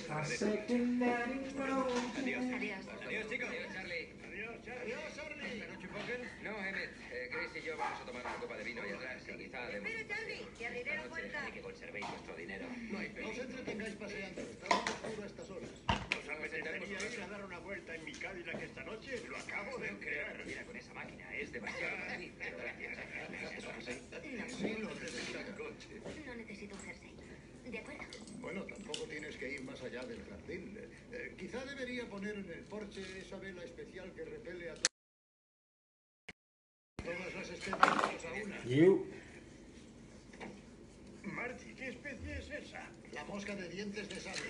I said goodnight. Adiós. Adiós, chicos. Adiós, Charlie. Adiós, Charlie. No, Emmett. Chris y yo vamos a tomar una copa de vino y atrás, y quizá de... Espera, Charlie, que abriré la puerta. Que conservéis vuestro dinero. No hay No os entretengáis paseando. Está muy oscuro a estas horas. ¿Os apetecería ir a dar una vuelta en mi Cadillac esta noche? Lo acabo de crear. Mira, con esa máquina es demasiado para mí. Pero gracias. Sí, lo necesita el coche. No necesito un jersey. ¿De acuerdo? Bueno, tampoco tienes que ir más allá del jardín. Quizá debería poner en el porche esa vela especial que repele a todas las especies a una. You. Marty, ¿qué especie es esa? La mosca de dientes de sable.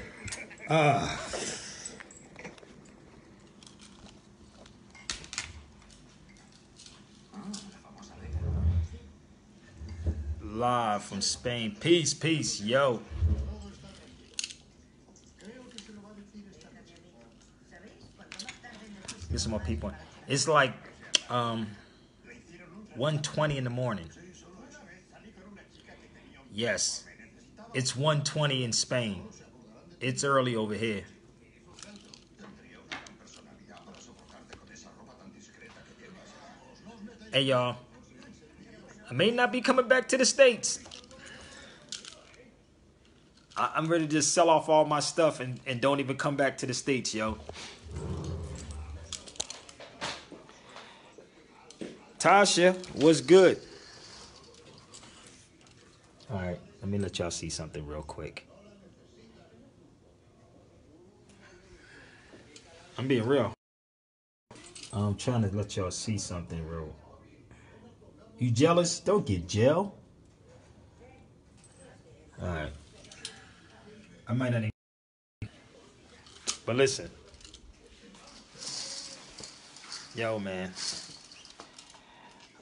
Live from Spain. Peace, peace, yo. Get some more people. It's like 1:20 in the morning. Yes, it's 1:20 in Spain. It's early over here. Hey, y'all. I may not be coming back to the States. I'm ready to just sell off all my stuff and don't even come back to the States, yo. Tasha, what's good? All right, let me let y'all see something real quick. I'm being real. I'm trying to let y'all see something real. You jealous? Don't get gel. All right. I might not even. But listen. Yo, man.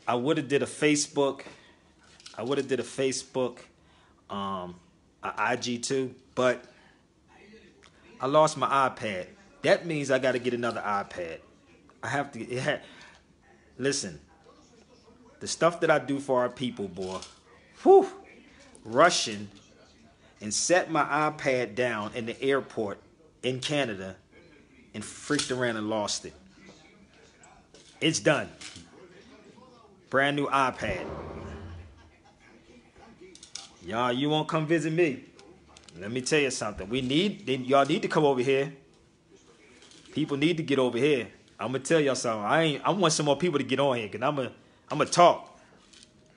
I would have did a Facebook. I would have did a Facebook, a IG too, but I lost my iPad. That means I got to get another iPad. I have to. Listen. The stuff that I do for our people, boy, whew, rushing and set my iPad down in the airport in Canada and freaked around and lost it. It's done. Brand new iPad. Y'all, you won't come visit me. Let me tell you something. Y'all need to come over here. People need to get over here. I'm gonna tell y'all something. I want some more people to get on here, cause I'm gonna talk.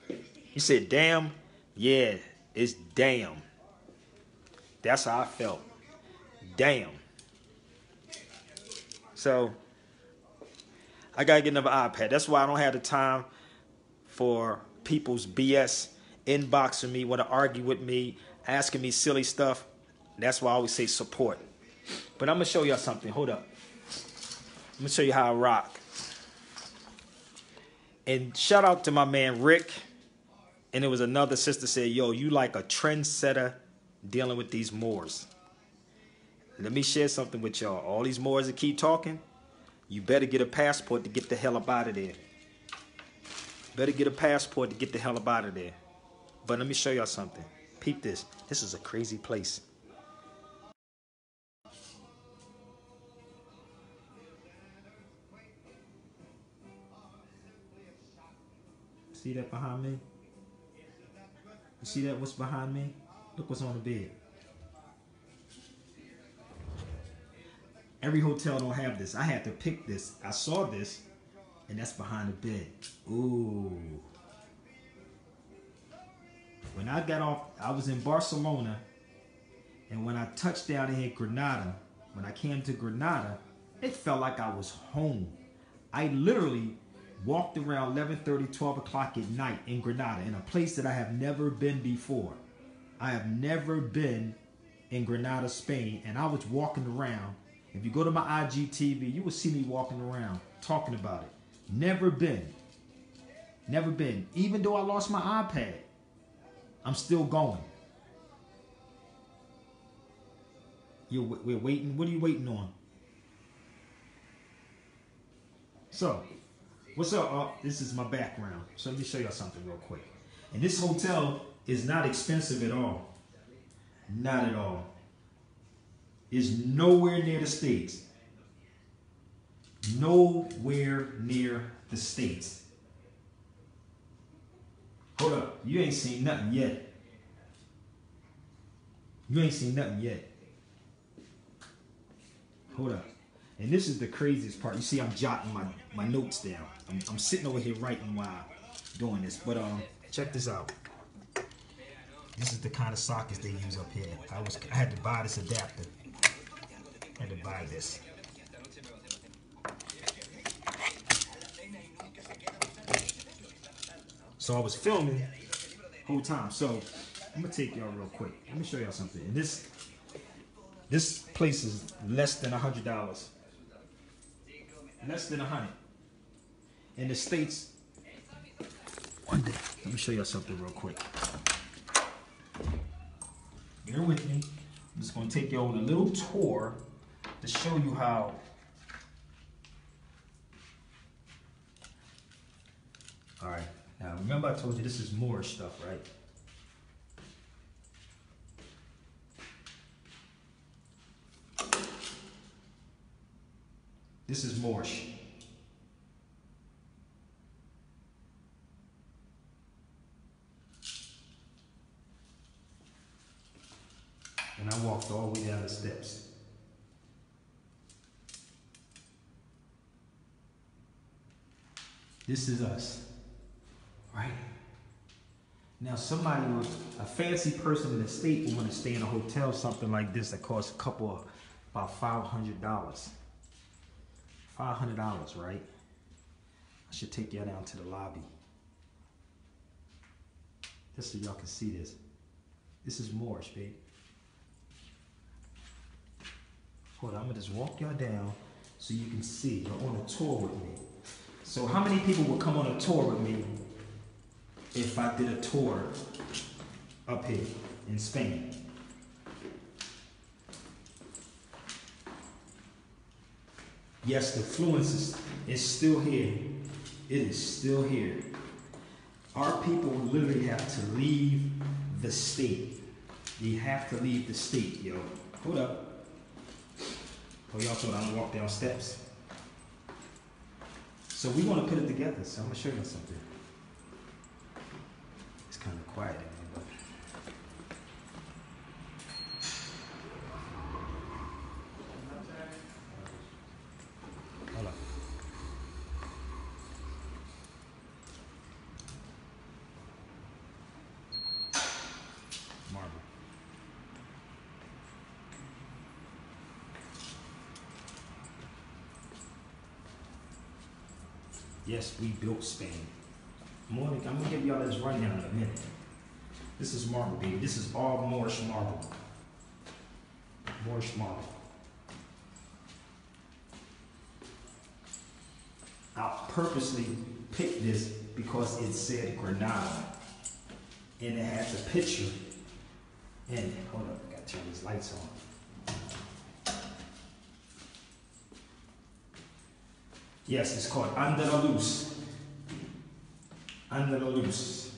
You said, damn? Yeah, it's damn. That's how I felt. Damn. So, I gotta get another iPad. That's why I don't have the time for people's BS inboxing me, want to argue with me, asking me silly stuff. That's why I always say support. But I'm gonna show y'all something. Hold up. I'm gonna show you how I rock. And shout out to my man Rick. And there was another sister said, yo, you like a trendsetter dealing with these Moors. Let me share something with y'all. All these Moors that keep talking, you better get a passport to get the hell up out of there. Better get a passport to get the hell up out of there. But let me show y'all something. Peep this. This is a crazy place. See that behind me? You see that? What's behind me? Look what's on the bed. Every hotel don't have this. I had to pick this. I saw this, and that's behind the bed. Ooh. When I got off, I was in Barcelona, and when I touched down in Granada, when I came to Granada, it felt like I was home. I literally walked around 11:30, 12 o'clock at night in Granada, in a place that I have never been before. I have never been in Granada, Spain, and I was walking around. If you go to my IGTV, you will see me walking around talking about it. Never been. Never been. Even though I lost my iPad, I'm still going. We're waiting. What are you waiting on? So, what's up? This is my background. So let me show y'all something real quick. And this hotel is not expensive at all. Not at all. It's nowhere near the States. Nowhere near the States. Hold up. You ain't seen nothing yet. You ain't seen nothing yet. Hold up. And this is the craziest part. You see, I'm jotting my notes down. I'm sitting over here writing while doing this. But check this out. This is the kind of sockets they use up here. I had to buy this adapter. I had to buy this. So I was filming the whole time. So I'm gonna take y'all real quick. Let me show y'all something. And this place is less than $100. Less than 100. In the States, one day. Let me show y'all something real quick. Bear with me. I'm just gonna take you on a little tour to show you how all right. Now remember I told you this is Moorish stuff, right? This is Moorish. And I walked all the way down the steps. This is us, right? Now somebody, a fancy person in the state will want to stay in a hotel, something like this that costs about $500. $500, right? I should take y'all down to the lobby. Just so y'all can see this. This is Moorish, babe. Hold on, I'm gonna just walk y'all down so you can see. You're on a tour with me. So how many people would come on a tour with me if I did a tour up here in Spain? Yes, the fluence is still here. It is still here. Our people literally have to leave the state. You have to leave the state, yo. Hold up. Oh, y'all thought I don't walk down steps. So we want to put it together. So I'm gonna show you something. It's kind of quiet in here, but hold on. Marble. Yes, we built Spain. I'm gonna give y'all this rundown in a minute. This is marble, baby. This is all Moorish marble. Moorish marble. I purposely picked this because it said Granada. And it had the picture. And hold up, I gotta turn these lights on. Yes, it's called Andalus. Andalus.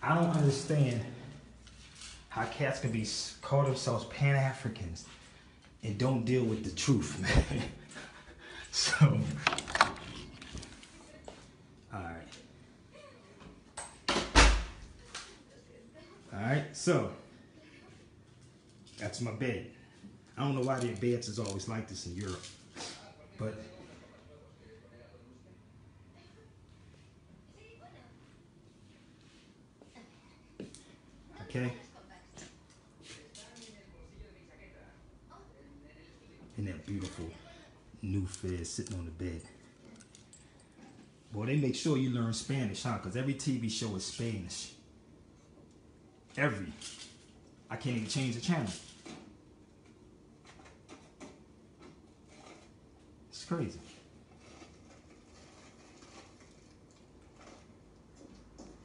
I don't understand how cats can be call themselves Pan-Africans and don't deal with the truth, man. So, all right, so that's my bed. I don't know why their beds is always like this in Europe, but okay. And that beautiful new Fed sitting on the bed. Boy, they make sure you learn Spanish, huh? Because every TV show is Spanish. Every. I can't even change the channel. It's crazy.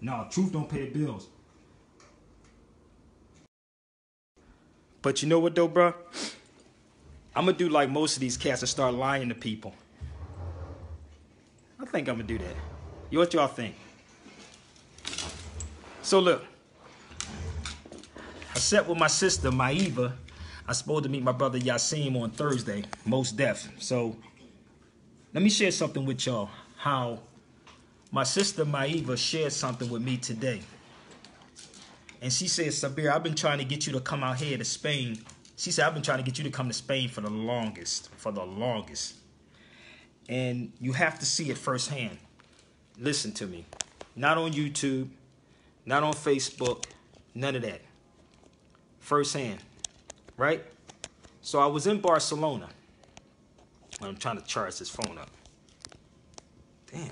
No, truth don't pay the bills. But you know what though, bro? I'm gonna do like most of these cats and start lying to people. I think I'm gonna do that. What y'all think? So look, I sat with my sister Maiva. I'm supposed to meet my brother Yasim on Thursday, most def. So let me share something with y'all. How my sister Maiva shared something with me today. And she said, Sabir, I've been trying to get you to come out here to Spain. She said, I've been trying to get you to come to Spain for the longest. And you have to see it firsthand. Listen to me. Not on YouTube, not on Facebook, none of that. Firsthand, right? So I was in Barcelona. I'm trying to charge this phone up. Damn.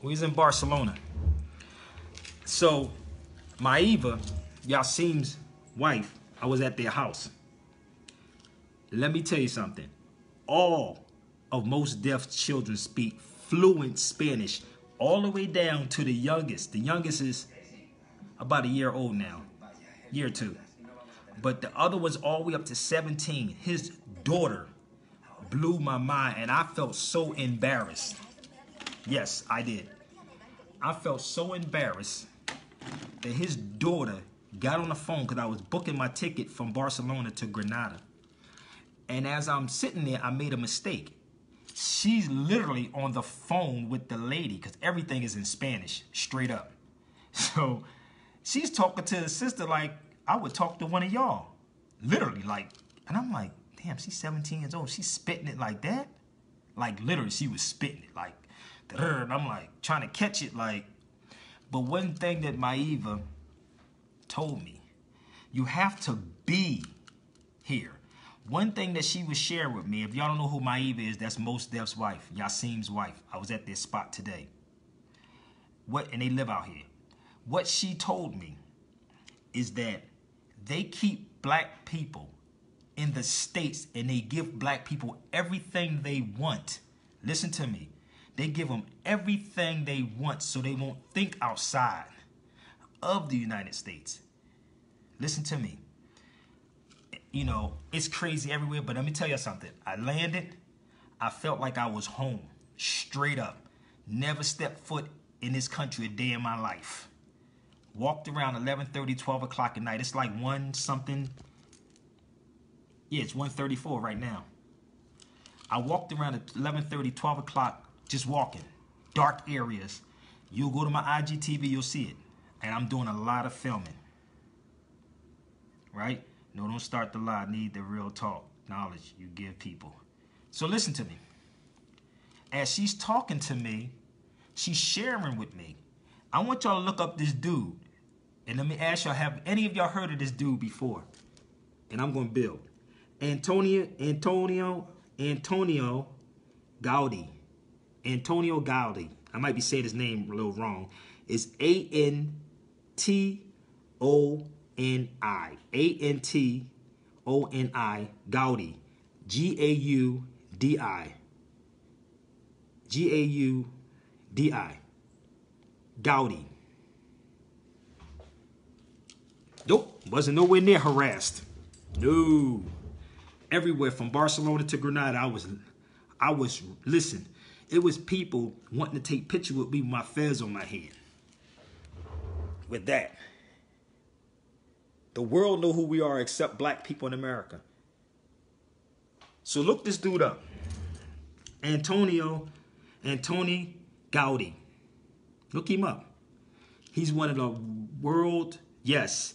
We was in Barcelona. So Maiva, Yasim's wife, I was at their house. Let me tell you something. All of most deaf children speak fluent Spanish, all the way down to the youngest. The youngest is about a year old now, year or two. But the other one's all the way up to 17. His daughter blew my mind, and I felt so embarrassed. Yes, I did. I felt so embarrassed that his daughter got on the phone because I was booking my ticket from Barcelona to Granada. And as I'm sitting there, I made a mistake. She's literally on the phone with the lady because everything is in Spanish, straight up. So she's talking to the sister like I would talk to one of y'all. Literally, like, and I'm like, damn, she's 17 years old. She's spitting it like that? Like, literally, she was spitting it like, and I'm like, trying to catch it like. But one thing that Maiva told me, you have to be here. One thing that she was sharing with me, if y'all don't know who Maiva is, that's Most Def's wife, Yasim's wife. I was at their spot today. And they live out here. What she told me is that they keep black people in the States and they give black people everything they want. Listen to me. They give them everything they want so they won't think outside of the United States. Listen to me. You know, it's crazy everywhere, but let me tell you something. I landed, I felt like I was home, straight up. Never stepped foot in this country a day in my life. Walked around 11:30, 12 o'clock at night. It's like 1 something. Yeah, it's 1:34 right now. I walked around at 11:30, 12 o'clock, just walking. Dark areas. You'll go to my IGTV, you'll see it. And I'm doing a lot of filming. Right? No, don't start the lie. Need the real talk. Knowledge you give people. So listen to me. As she's talking to me, she's sharing with me. I want y'all to look up this dude. And let me ask y'all, have any of y'all heard of this dude before? And I'm going to build. Antonio Gaudi. Antonio Gaudi. I might be saying his name a little wrong. It's Antoni. Antoni Gaudi. Gaudi. Gaudi. Gaudi. Nope, wasn't nowhere near harassed. No. Everywhere from Barcelona to Granada, I was, listen, it was people wanting to take pictures with me with my fez on my head. With that. The world know who we are except black people in America. So look this dude up. Antoni Gaudi. Look him up. He's one of the world, yes,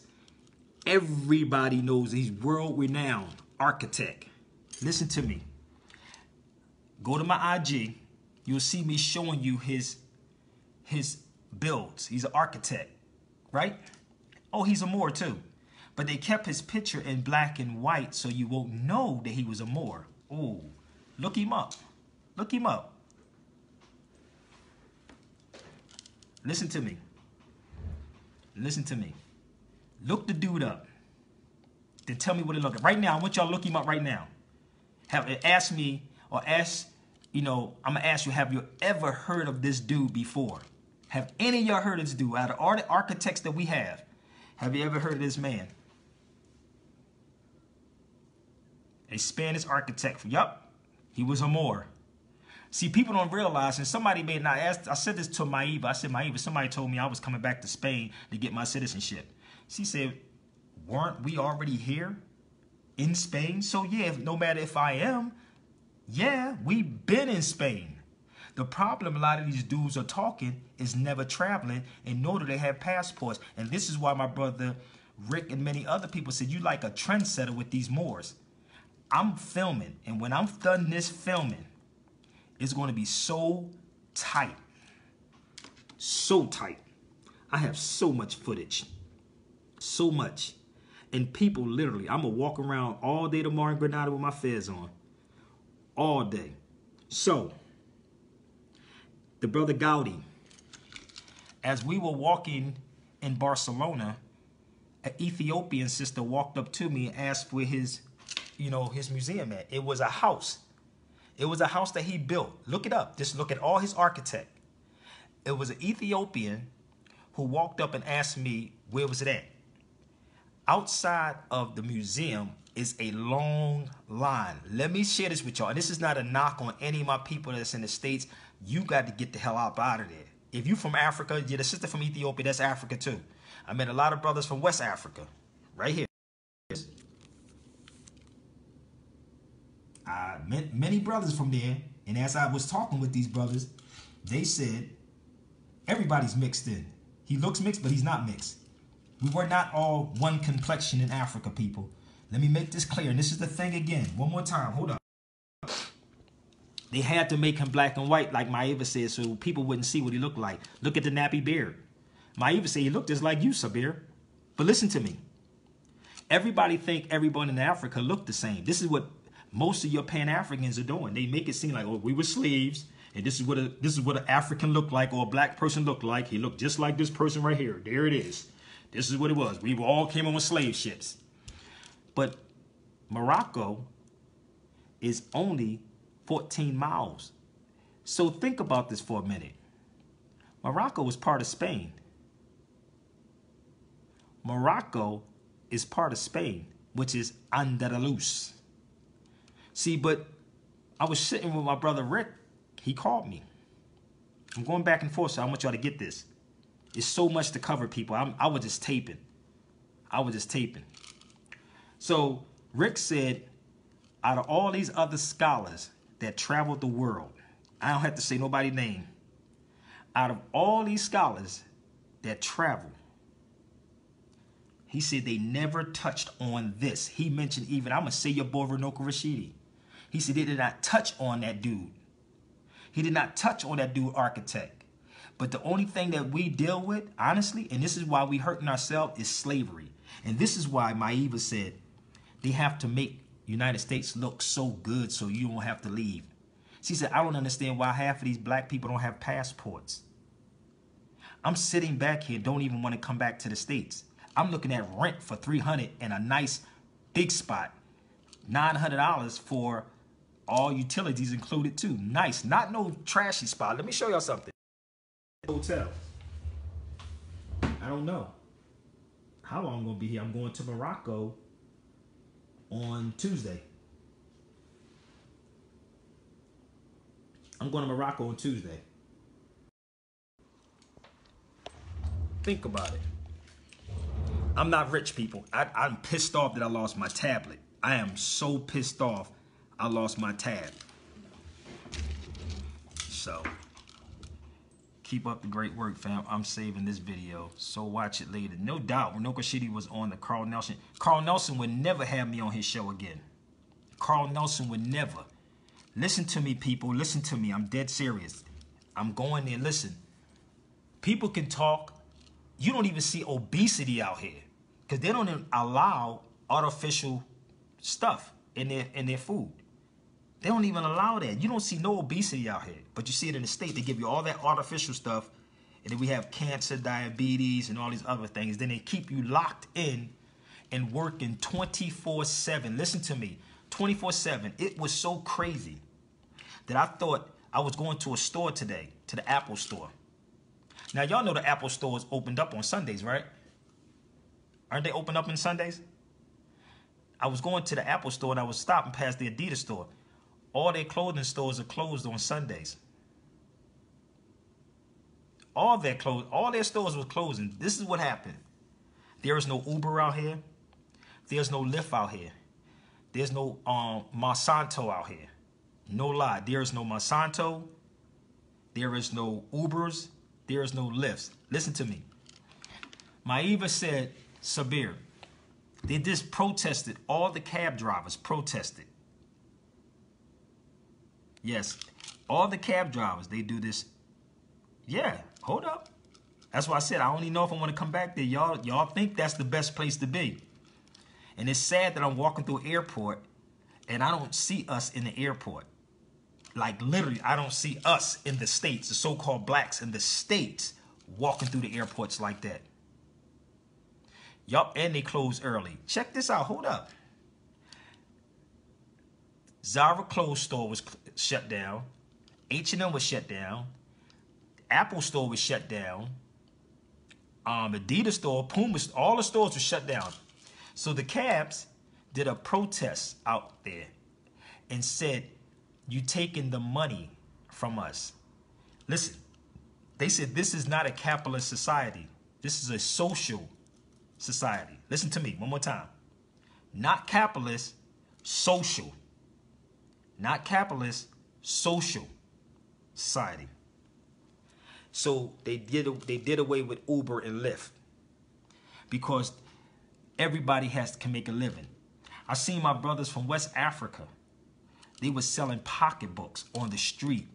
everybody knows he's world-renowned architect. Listen to me. Go to my IG. You'll see me showing you his builds. He's an architect, right? Oh, he's a Moor too. But they kept his picture in black and white so you won't know that he was a Moor. Oh, look him up. Look him up. Listen to me. Listen to me. Look the dude up. Then tell me what it looks like. Right now, I want y'all to look him up right now. Ask me, or ask, I'm going to ask you, have you ever heard of this dude before? Have any of y'all heard of this dude? Out of all the architects that we have you ever heard of this man? A Spanish architect. Yup, he was a Moor. See, people don't realize, and somebody may not ask, I said this to Maiva. I said, Maiva, somebody told me I was coming back to Spain to get my citizenship. She said, weren't we already here in Spain? So yeah, no matter if I am, yeah, we've been in Spain. The problem a lot of these dudes are talking is never traveling, and nor do they have passports. And this is why my brother Rick and many other people said, you like a trendsetter with these Moors. I'm filming, and when I'm done this filming, it's going to be so tight. So tight. I have so much footage. So much. And people literally, I'm going to walk around all day tomorrow in Granada with my fez on. All day. So, the brother Gaudi, as we were walking in Barcelona, an Ethiopian sister walked up to me and asked where his museum at. It was a house. It was a house that he built. Look it up. Just look at all his architect. It was an Ethiopian who walked up and asked me, where was it at? Outside of the museum is a long line. Let me share this with y'all. And this is not a knock on any of my people that's in the States. You got to get the hell out of there. If you from Africa, you're the sister from Ethiopia, that's Africa too. I met a lot of brothers from West Africa. Right here. I met many brothers from there, and as I was talking with these brothers, they said everybody's mixed in. He looks mixed, but he's not mixed. We were not all one complexion in Africa, people. Let me make this clear, and this is the thing again. One more time, hold on. They had to make him black and white, like Maiva said, so people wouldn't see what he looked like. Look at the nappy beard. Maiva said he looked just like you, Sabir. But listen to me. Everybody think everyone in Africa looked the same. This is what most of your Pan-Africans are doing. They make it seem like, oh, we were slaves, and this is what an African looked like, or a black person looked like. He looked just like this person right here. There it is. This is what it was. We all came on slave ships. But Morocco is only 14 miles. So think about this for a minute. Morocco is part of Spain. Morocco is part of Spain, which is Andalus. See, but I was sitting with my brother Rick. He called me. I'm going back and forth, so I want y'all to get this. It's so much to cover, people. I was just taping. So Rick said, out of all these other scholars that traveled the world, I don't have to say nobody's name. Out of all these scholars that travel, he said they never touched on this. He mentioned even, I'm going to say your boy Renoka Rashidi. He said they did not touch on that dude. He did not touch on that dude architect. But the only thing that we deal with, honestly, and this is why we hurting ourselves, is slavery. And this is why Maiva said they have to make United States look so good so you won't have to leave. She said, I don't understand why half of these black people don't have passports. I'm sitting back here, don't even want to come back to the States. I'm looking at rent for $300 and a nice big spot. $900 for all utilities included too. Nice, not no trashy spot. Let me show y'all something. Hotel. I don't know how long I'm gonna be here. I'm going to Morocco on Tuesday. I'm going to Morocco on Tuesday. Think about it. I'm not rich, people. I'm pissed off that I lost my tablet. I am so pissed off I lost my tab. So, keep up the great work, fam. I'm saving this video, so watch it later. No doubt, Renoka Rashidi was on the Carl Nelson. Carl Nelson would never have me on his show again. Carl Nelson would never. Listen to me, people. Listen to me. I'm dead serious. I'm going there. Listen. People can talk. You don't even see obesity out here because they don't even allow artificial stuff in their food. They don't even allow that. You don't see no obesity out here, but you see it in the States. They give you all that artificial stuff, and then we have cancer, diabetes, and all these other things. Then they keep you locked in and working 24/7. Listen to me, 24/7. It was so crazy that I thought I was going to a store today, to the Apple store. Now, y'all know the Apple store is opened up on Sundays, right? Aren't they open up on Sundays? I was going to the Apple store and I was stopping past the Adidas store. all their clothing stores are closed on Sundays. All their stores were closing. This is what happened. There is no Uber out here. There's no Lyft out here. There's no Monsanto out here. No lie. There is no Monsanto. There is no Ubers. There is no Lyfts. Listen to me. Maiva said, Sabir, they just protested. All the cab drivers protested. Yes, all the cab drivers, they do this. Yeah, hold up. That's why I said I only know if I want to come back there. Y'all think that's the best place to be. And it's sad that I'm walking through an airport and I don't see us in the airport. Like literally, I don't see us in the States, the so-called blacks in the States, walking through the airports like that. Yup, and they close early. Check this out. Hold up. Zara clothes store was shut down. H&M was shut down. Apple store was shut down. Adidas store, Puma, all the stores were shut down. So the cabs did a protest out there and said, you taking the money from us. Listen, they said this is not a capitalist society. This is a social society. Listen to me one more time. Not capitalist, social. Not capitalist, social society. So they did away with Uber and Lyft because everybody can make a living. I seen my brothers from West Africa. They were selling pocketbooks on the street.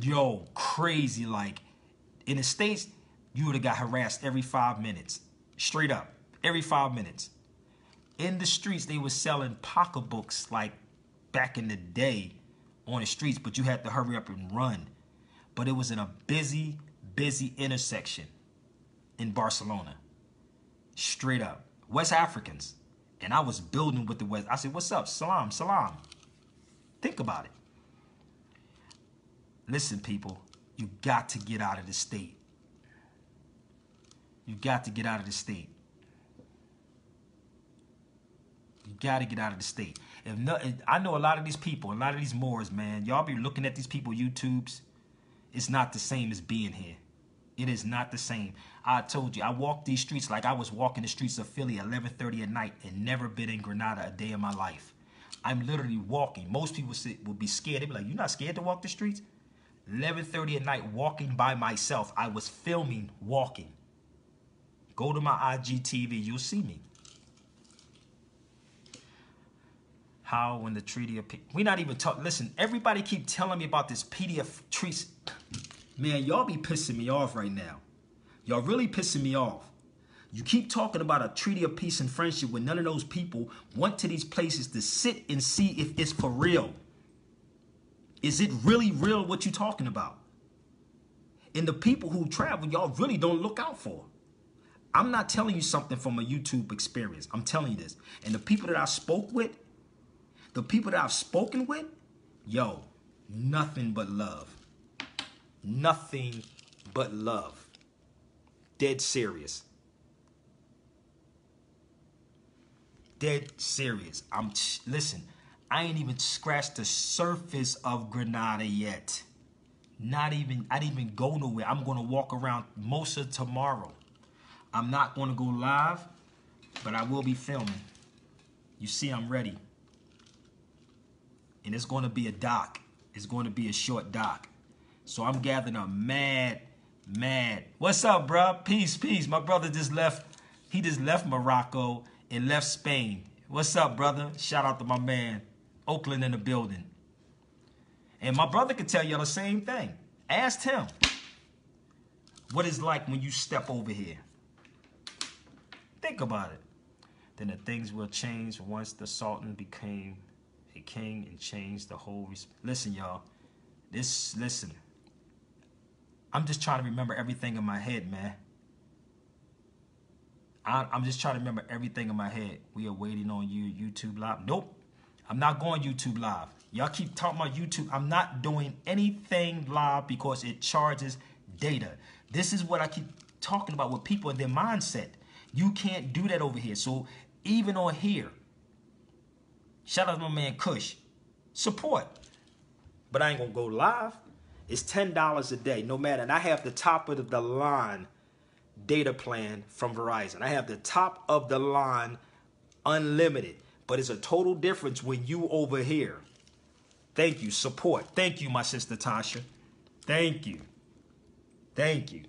Yo, crazy. Like in the States, you would have got harassed every 5 minutes. Straight up, every 5 minutes. In the streets, they were selling pocketbooks like back in the day on the streets, but you had to hurry up and run. But it was in a busy intersection in Barcelona. Straight up. West Africans. And I was building with the West. I said, what's up? Salam, salam. Think about it. Listen, people, you got to get out of the state. You got to get out of the state. You got to get out of the state. If not, I know a lot of these people, a lot of these Moors, man, y'all be looking at these people YouTubes. It's not the same as being here. It is not the same. I told you, I walked these streets like I was walking the streets of Philly at 11:30 at night and never been in Granada a day in my life. I'm literally walking. Most people would be scared. They'd be like, you're not scared to walk the streets? 11:30 at night, walking by myself. I was filming, walking. Go to my IGTV, you'll see me. How when the Treaty of Peace... We're not even talking... Listen, everybody keep telling me about this PDF treaty. Man, y'all be pissing me off right now. Y'all really pissing me off. You keep talking about a treaty of peace and friendship when none of those people went to these places to sit and see if it's for real. Is it really real what you're talking about? And the people who travel, y'all really don't look out for. I'm not telling you something from a YouTube experience. I'm telling you this. And the people that I spoke with, the people that I've spoken with, yo, nothing but love. Nothing but love. Dead serious. Dead serious. Listen, I ain't even scratched the surface of Granada yet. I didn't even go nowhere. I'm going to walk around most of tomorrow. I'm not going to go live, but I will be filming. You see, I'm ready. And it's going to be a doc. It's going to be a short doc. So I'm gathering a mad. What's up, bro? Peace. My brother just left. He just left Morocco and left Spain. What's up, brother? Shout out to my man. Oakland in the building. And my brother could tell you the same thing. Ask him what it's like when you step over here. Think about it. Then the things will change once the Sultan became a king and changed the whole... Listen, y'all. Listen. I'm just trying to remember everything in my head, man. I'm just trying to remember everything in my head. We are waiting on you, YouTube Live. Nope. I'm not going YouTube Live. Y'all keep talking about YouTube. I'm not doing anything live because it charges data. This is what I keep talking about with people and their mindset. You can't do that over here. So even on here, shout out to my man Kush. Support. but I ain't gonna go live. It's $10 a day, no matter. And I have the top of the line data plan from Verizon. I have the top of the line unlimited, but it's a total difference when you over here. Thank you, support. Thank you, my sister Tasha. Thank you. Thank you.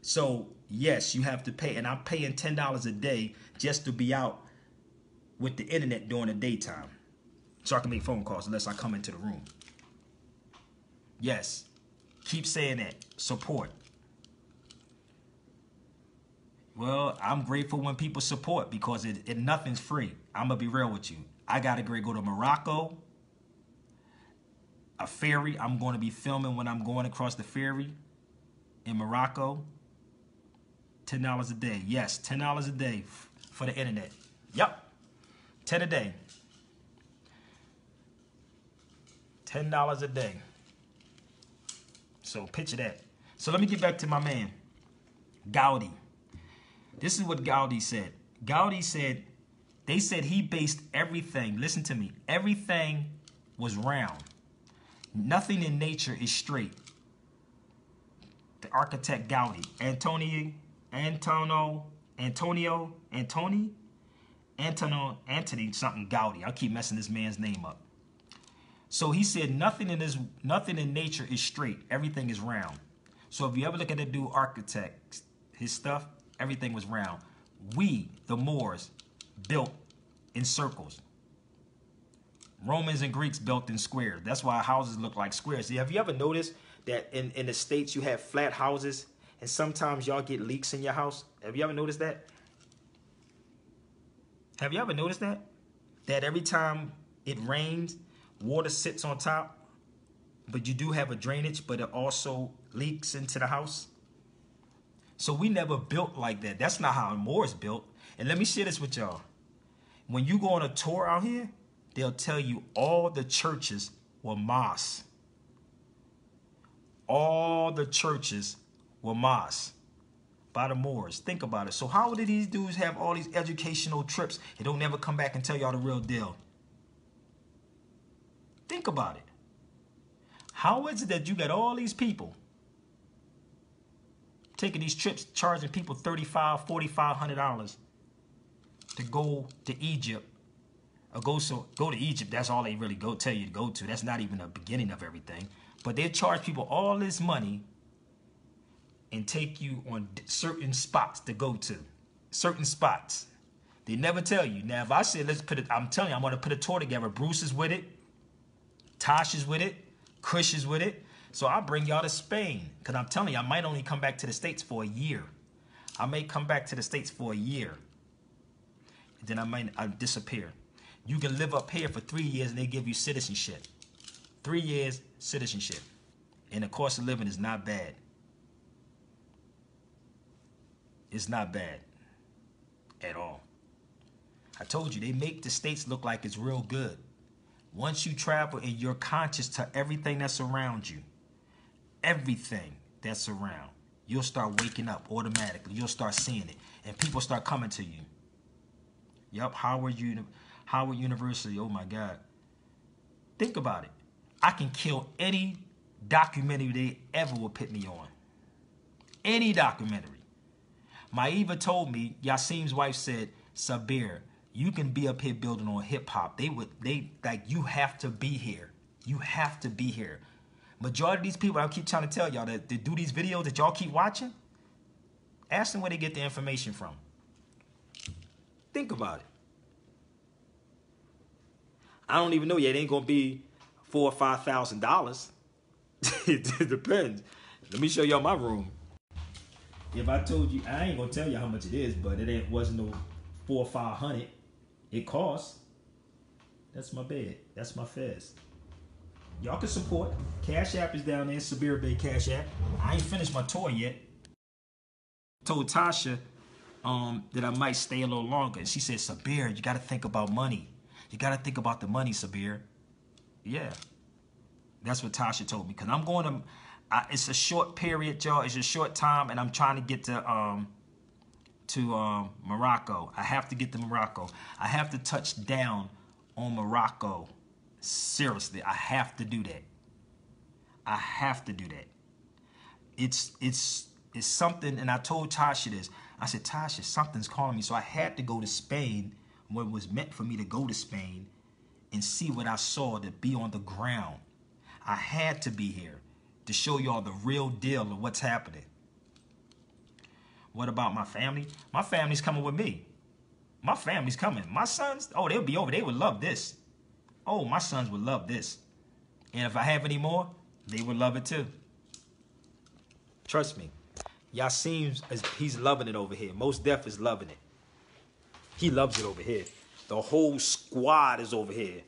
So yes, you have to pay, and I'm paying $10 a day just to be out with the internet during the daytime, so I can make phone calls unless I come into the room. Yes, keep saying that. Support. Well, I'm grateful when people support because nothing's free. I'm gonna be real with you. I gotta go to Morocco, a ferry. I'm going to be filming when I'm going across the ferry in Morocco. $10 a day. Yes, $10 a day for the internet. Yep, 10 a day. $10 a day. So picture that. So let me get back to my man, Gaudi. This is what Gaudi said. Gaudi said, they said he based everything, listen to me, everything was round. Nothing in nature is straight. The architect Gaudi, Anthony something Gaudi. I keep messing this man's name up. So he said nothing in nature is straight. Everything is round. So if you ever look at the dude architect, his stuff, everything was round. We, the Moors, built in circles. Romans and Greeks built in squares. That's why houses look like squares. See, have you ever noticed that in the States you have flat houses and sometimes y'all get leaks in your house? Have you ever noticed that? Have you ever noticed that? That every time it rains, water sits on top, but you do have a drainage, but it also leaks into the house. So we never built like that. That's not how Moors built. And let me share this with y'all. When you go on a tour out here, they'll tell you all the churches were mosques. All the churches were mosques by the Moors. Think about it. So how did these dudes have all these educational trips and don't never come back and tell y'all the real deal? Think about it. How is it that you got all these people taking these trips, charging people $3,500, $4,500 to go to Egypt? Or go to Egypt, that's all they really tell you to go to. That's not even the beginning of everything. But they charge people all this money and take you on certain spots to go to. Certain spots. They never tell you. Now, if I said, I'm telling you, I'm going to put a tour together. Bruce is with it. Tosh is with it. Kush is with it. So I'll bring y'all to Spain. Because I'm telling you, I might only come back to the States for a year. I may come back to the States for a year. Then I disappear. You can live up here for 3 years and they give you citizenship. 3 years, citizenship. And the cost of living is not bad. It's not bad at all. I told you, they make the States look like it's real good. Once you travel and you're conscious to everything that's around you, everything that's around, you'll start waking up automatically. You'll start seeing it. And people start coming to you. Yup, Howard University, oh my God. Think about it. I can kill any documentary they ever will put me on. Any documentary. Maeva told me, Yasim's wife said, Sabir, you can be up here building on hip hop. You have to be here. You have to be here. Majority of these people, I keep trying to tell y'all that they do these videos that y'all keep watching. Ask them where they get the information from. Think about it. I don't even know yet. It ain't gonna be $4,000 or $5,000. It depends. Let me show y'all my room. If I told you, I ain't gonna tell you how much it is, but wasn't no $400 or $500. It costs. That's my bed. That's my fez. Y'all can support. Cash App is down there. Sabir Bay Cash App. I ain't finished my tour yet. Told Tasha that I might stay a little longer. And she said, Sabir, you got to think about money. You got to think about the money, Sabir. Yeah. That's what Tasha told me. Because I'm going to, it's a short period, y'all. It's a short time. And I'm trying to get to Morocco. I have to get to Morocco. I have to touch down on Morocco Seriously, I have to do that. I have to do that. It's something, and I told Tasha this. I said, Tasha, something's calling me. So I had to go to Spain when it was meant for me to go to Spain and see what I saw, to be on the ground. I had to be here to show y'all the real deal of what's happening. What about my family? My family's coming with me. My family's coming. My sons, oh, they'll be over. They would love this. Oh, my sons would love this. And if I have any more, they would love it too. Trust me. Yasim, he's loving it over here. Most Def is loving it. He loves it over here. The whole squad is over here.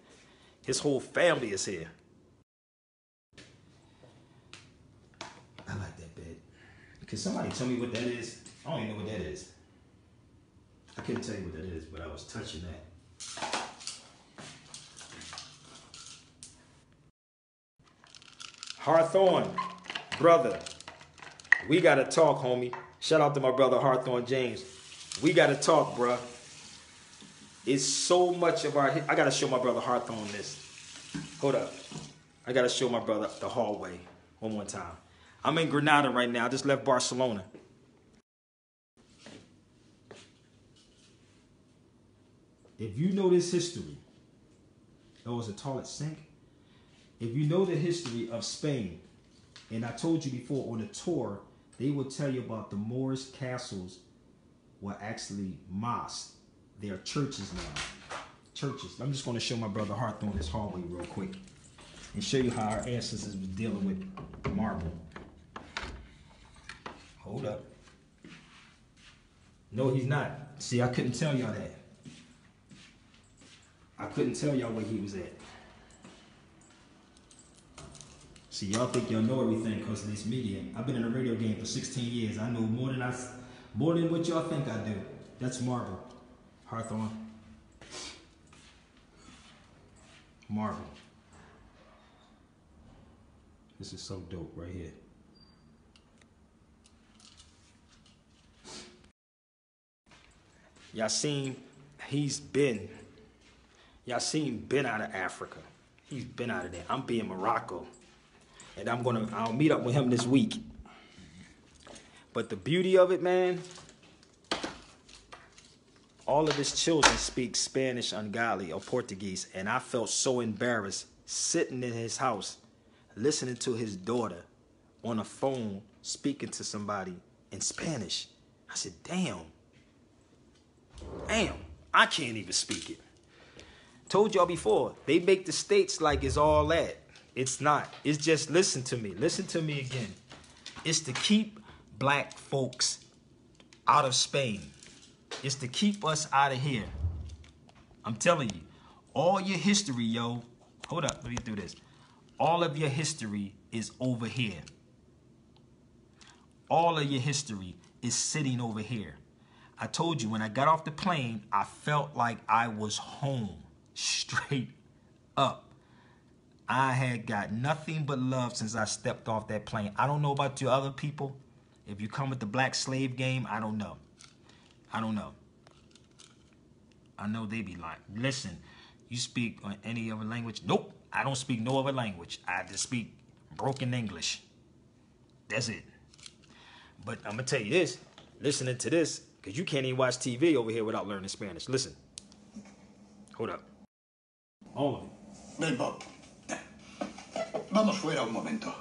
His whole family is here. I like that bed. Can somebody tell me what that is? I don't even know what that is. I couldn't tell you what that is, but I was touching that. Hawthorne, brother, we gotta talk, homie. Shout out to my brother Hawthorne James. We gotta talk, bruh. It's so much of our... I gotta show my brother Hawthorne this. Hold up. I gotta show my brother the hallway one more time. I'm in Granada right now. I just left Barcelona. If you know this history... Oh, it's a toilet sink? If you know the history of Spain, and I told you before on a tour, they will tell you about the Moorish castles were actually mosques. They are churches now. Churches. I'm just going to show my brother Hawthorne this hallway real quick and show you how our ancestors was dealing with marble. Hold up. No, he's not. See, I couldn't tell y'all that. I couldn't tell y'all where he was at. See, y'all think y'all know everything because of this media. I've been in the radio game for 16 years. I know more than what y'all think I do. That's marble. Hawthorne. Marble. This is so dope right here. Yasim, Yasim been out of Africa. He's been out of there. I'm being Morocco. And I'll meet up with him this week. But the beauty of it, man, all of his children speak Spanish, Ungali, or Portuguese. And I felt so embarrassed sitting in his house, listening to his daughter on a phone, speaking to somebody in Spanish. I said, damn, I can't even speak it. Told y'all before, they make the States like it's all that. It's not. It's just, listen to me. Listen to me again. It's to keep black folks out of Spain. It's to keep us out of here. I'm telling you. All your history, yo. Hold up. Let me do this. All of your history is over here. All of your history is sitting over here. I told you, when I got off the plane, I felt like I was home. Straight up. I had got nothing but love since I stepped off that plane. I don't know about you other people. If you come with the black slave game, I don't know. I don't know. I know they be like, listen, you speak any other language? Nope, I don't speak no other language. I just speak broken English. That's it. But I'm going to tell you this, listening to this, because you can't even watch TV over here without learning Spanish. Listen. Hold up. All of it. Ven, Bob. Vamos fuera un momento.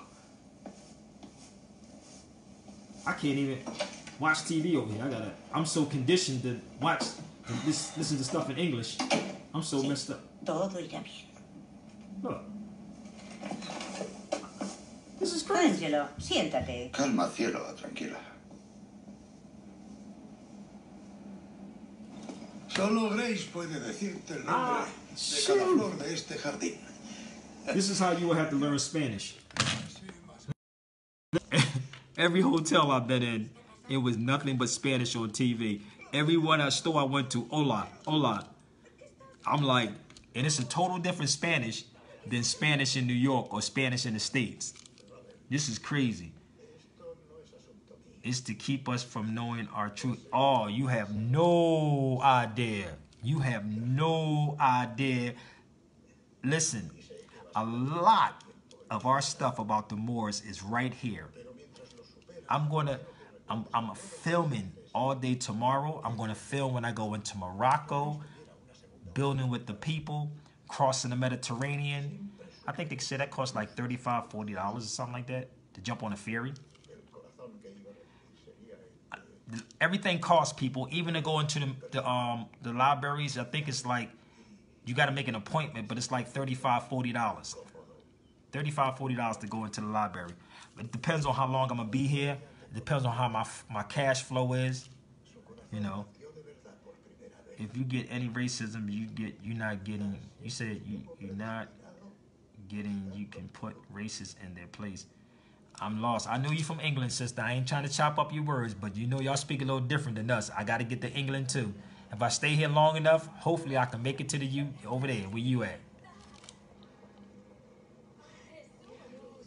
I can't even watch TV over here. I'm so conditioned to watch and listen to stuff in English. I'm so messed up. Todo irá bien. Look. This is crazy. Angelo, siéntate. Calma, cielo, tranquila. Solo Grace puede decirte el nombre de cada flor de este jardín. This is how you will have to learn Spanish. Every hotel I've been in, it was nothing but Spanish on TV. Every store I went to, hola, hola. I'm like, and it's a total different Spanish than Spanish in New York or Spanish in the States. This is crazy. It's to keep us from knowing our truth. Oh, you have no idea. You have no idea. Listen, A lot of our stuff about the Moors is right here. I'm filming all day tomorrow. I'm gonna film when I go into Morocco, building with the people, crossing the Mediterranean. I think they said that costs like $35, $40 or something like that to jump on a ferry. Everything costs, people. Even to go into the libraries, I think it's like you got to make an appointment, but it's like $35, $40. $35, $40 to go into the library. But it depends on how long I'm gonna be here. It depends on how my cash flow is. You know, if you get any racism, you're not getting. You said you're not getting. You can put racists in their place. I'm lost. I know you from England, sister. I ain't trying to chop up your words, but you know y'all speak a little different than us. I got to get to England too. If I stay here long enough, hopefully I can make it to the U over there where you at.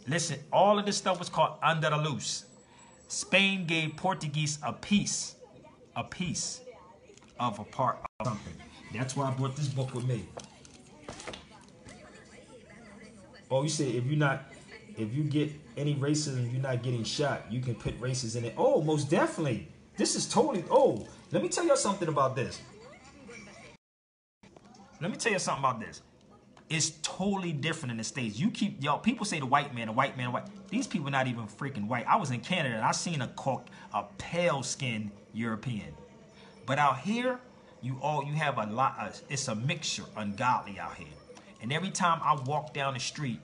Listen, all of this stuff was called Andalus. Spain gave Portuguese a piece of a part of something. That's why I brought this book with me. Oh, you said if you get any racism, you're not getting shot. You can put races in it. Oh, most definitely. This is totally. Oh, let me tell you something about this. It's totally different in the States. People say the white man. These people are not even freaking white. I was in Canada and I seen a pale-skinned European. But out here, you have a lot. It's a mixture, ungodly out here. And every time I walk down the street,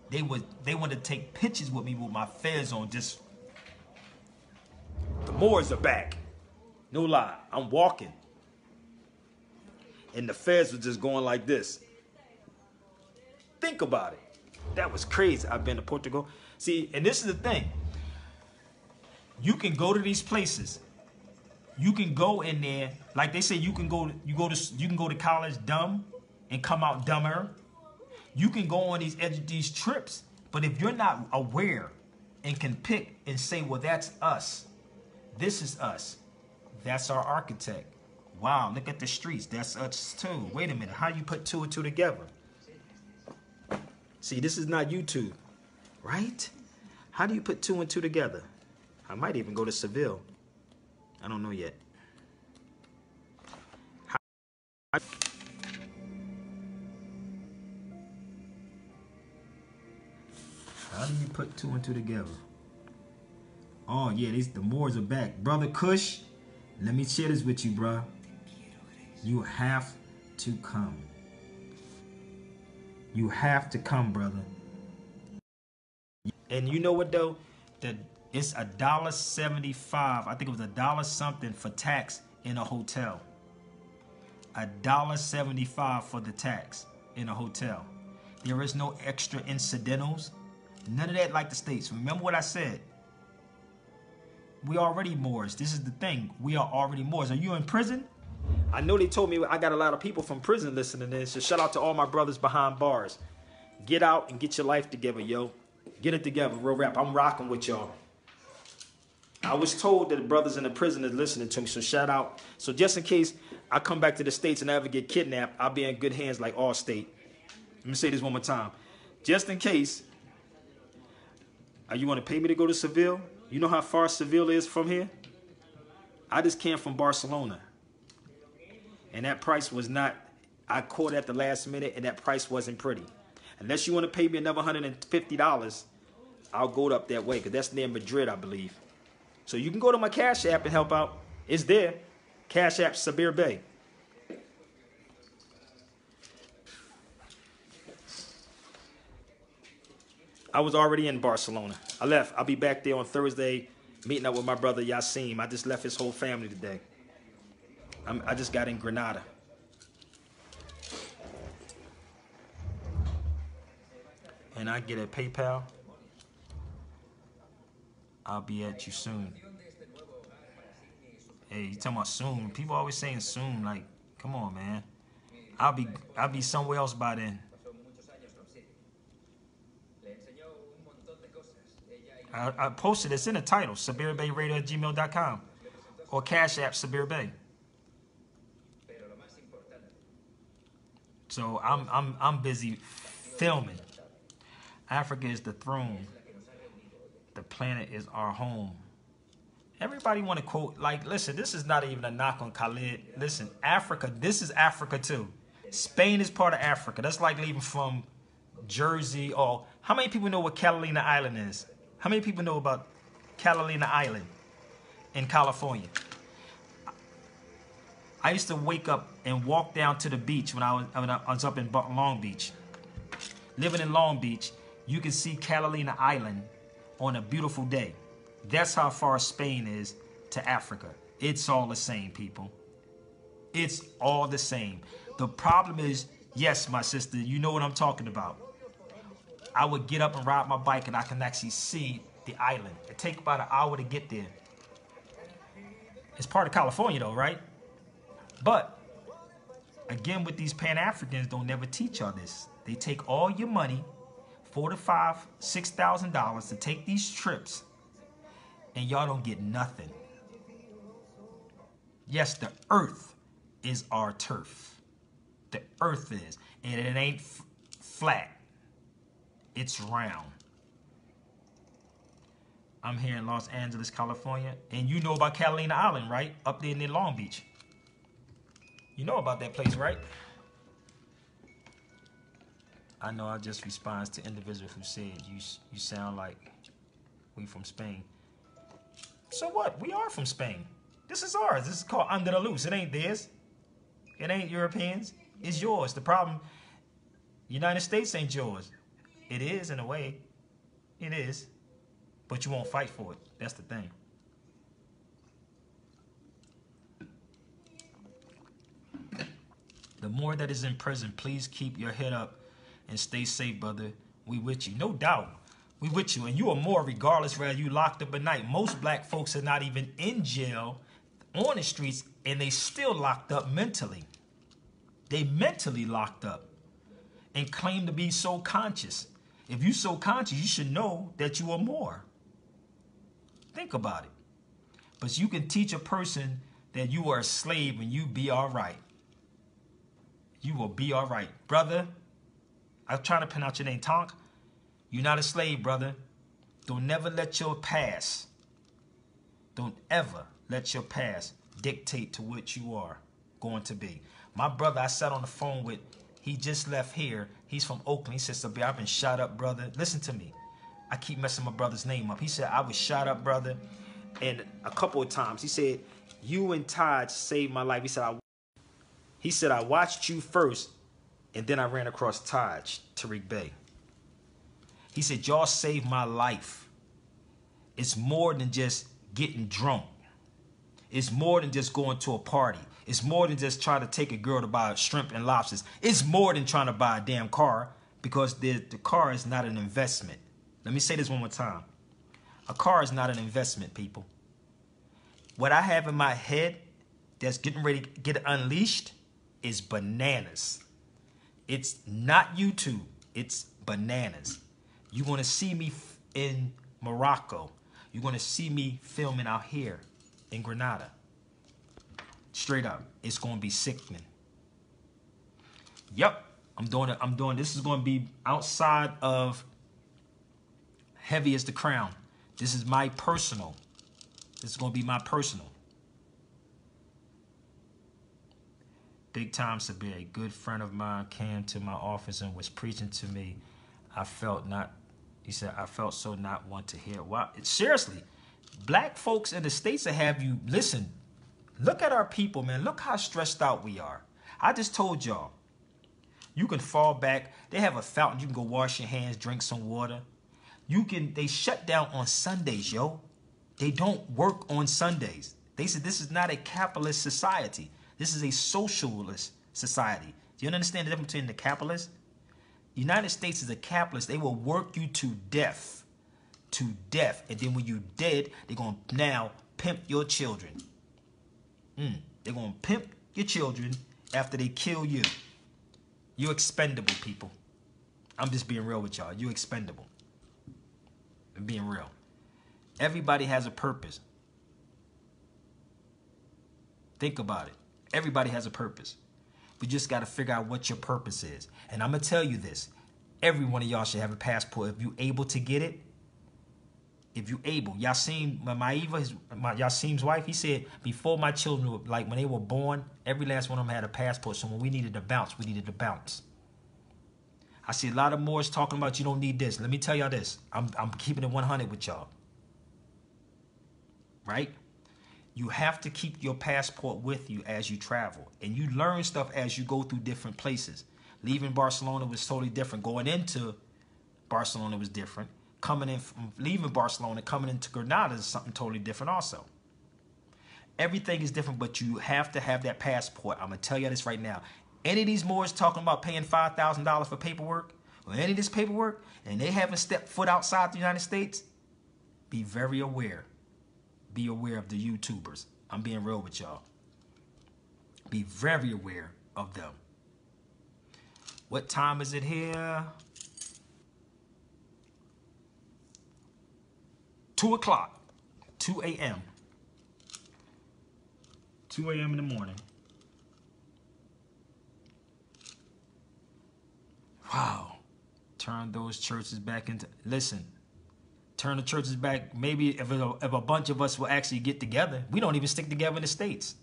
they wanted to take pictures with me with my fez on. Just the Moors are back. No lie, I'm walking, and the fez was just going like this. Think about it. That was crazy. I've been to Portugal. See, and this is the thing. You can go to these places. You can go in there, like they say. You can go to college dumb and come out dumber. You can go on these trips, but if you're not aware and can pick and say, well, that's us. This is us. That's our architect. Wow, look at the streets. That's us too. Wait a minute. How you put two and two together? See, this is not YouTube, right? How do you put two and two together? I might even go to Seville. I don't know yet. How do you put two and two together? Oh, yeah, the Moors are back. Brother Kush, let me share this with you, bro. You have to come. You have to come, brother. And you know what, though? It's $1.75. I think it was $1 something for tax in a hotel. $1.75 for the tax in a hotel. There is no extra incidentals. None of that like the States. Remember what I said. We already Moors. This is the thing. We are already Moors. Are you in prison? I know they told me I got a lot of people from prison listening to this. So shout out to all my brothers behind bars. Get out and get your life together, yo. Get it together, real rap. I'm rocking with y'all. I was told that the brothers in the prison is listening to me, so shout out. So just in case I come back to the States and I ever get kidnapped, I'll be in good hands like Allstate. Let me say this one more time. Just in case, you want to pay me to go to Seville? You know how far Seville is from here? I just came from Barcelona. And that price was not, I caught at the last minute, and that price wasn't pretty. Unless you want to pay me another $150, I'll go up that way, because that's near Madrid, I believe. So you can go to my Cash App and help out. It's there. Cash App, Sabir Bey. I was already in Barcelona. I left. I'll be back there on Thursday, meeting up with my brother Yassim. I just left his whole family today. I just got in Granada. And I get a PayPal. I'll be at you soon. Hey, you talking about soon? People always saying soon. Like, come on, man. I'll be somewhere else by then. I posted. It's in the title. SabirBayRadio@gmail.com or Cash App Sabir Bey. So I'm busy filming. Africa is the throne. The planet is our home. Everybody want to quote, like, listen, this is not even a knock on Khalid. Listen, Africa, this is Africa too. Spain is part of Africa. That's like leaving from Jersey. Or how many people know what Catalina Island is? How many people know about Catalina Island in California? I used to wake up and walk down to the beach when I was up in Long Beach. Living in Long Beach, you can see Catalina Island on a beautiful day. That's how far Spain is to Africa. It's all the same, people. It's all the same. The problem is, yes, my sister, you know what I'm talking about. I would get up and ride my bike and I can actually see the island. It takes about an hour to get there. It's part of California though, right? But, again, with these Pan-Africans, don't never teach y'all this. They take all your money, $4,000 to $5,000, $6,000 to take these trips, and y'all don't get nothing. Yes, the earth is our turf. The earth is. And it ain't flat. It's round. I'm here in Los Angeles, California. And you know about Catalina Island, right? Up there near Long Beach. You know about that place, right? I know I just responded to individuals who said you sound like we from Spain. So what? We are from Spain. This is ours. This is called Under the Loose. It ain't theirs. It ain't Europeans. It's yours. The problem, United States ain't yours. It is in a way. It is. But you won't fight for it. That's the thing. The more that is in prison, please keep your head up and stay safe, brother. We with you. No doubt. We with you. And you are more regardless whether you locked up at night. Most black folks are not even in jail, on the streets, and they still locked up mentally. They mentally locked up and claim to be so conscious. If you're so conscious, you should know that you are more. Think about it. But you can teach a person that you are a slave and you be all right. You will be all right. Brother, I'm trying to pronounce your name, Tonk. You're not a slave, brother. Don't never let your past, don't ever let your past dictate to what you are going to be. My brother, I sat on the phone with, he just left here. He's from Oakland. He said, Sabir, I've been shot up, brother. Listen to me. I keep messing my brother's name up. He said, I was shot up, brother. And a couple of times, he said, you and Todd saved my life. He said, I watched you first, and then I ran across Taj, Tariq Bey. He said, y'all saved my life. It's more than just getting drunk. It's more than just going to a party. It's more than just trying to take a girl to buy shrimp and lobsters. It's more than trying to buy a damn car, because the car is not an investment. Let me say this one more time. A car is not an investment, people. What I have in my head that's getting ready to get unleashed is bananas. It's not YouTube. It's bananas. You're going to see me in Morocco. You're going to see me filming out here in Granada. Straight up. It's going to be sickening. Yep. I'm doing this is going to be outside of Heavy as the Crown. This is my personal. This is going to be my personal. Big time Sabir, a good friend of mine came to my office and was preaching to me. I felt so not want to hear. Wow, seriously, black folks in the States that have you, listen, look at our people, man. Look how stressed out we are. I just told y'all, you can fall back. They have a fountain. You can go wash your hands, drink some water. They shut down on Sundays, yo. They don't work on Sundays. They said this is not a capitalist society. This is a socialist society. Do you understand the difference between the capitalist? The United States is a capitalist. They will work you to death. To death. And then when you're dead, they're going to now pimp your children. They're going to pimp your children after they kill you. You're expendable, people. I'm just being real with y'all. You're expendable. I'm being real. Everybody has a purpose. Think about it. Everybody has a purpose. We just got to figure out what your purpose is. And I'm going to tell you this. Every one of y'all should have a passport if you able to get it. If you able. Yasim, Yasim's wife, he said, before my children, were, like when they were born, every last one of them had a passport. So when we needed to bounce, we needed to bounce. I see a lot of Moors talking about you don't need this. Let me tell y'all this. I'm keeping it 100 with y'all. Right? You have to keep your passport with you as you travel. And you learn stuff as you go through different places. Leaving Barcelona was totally different. Going into Barcelona was different. Coming in from leaving Barcelona, coming into Granada is something totally different also. Everything is different, but you have to have that passport. I'm going to tell you this right now. Any of these Moors talking about paying $5,000 for paperwork, or any of this paperwork, and they haven't stepped foot outside the United States, be very aware. Be aware of the YouTubers. I'm being real with y'all. Be very aware of them. What time is it here? 2 o'clock. 2 a.m. 2 a.m. in the morning. Wow. Turn those churches back into... Listen. Turn the churches back. Maybe if a bunch of us will actually get together. We don't even stick together in the States.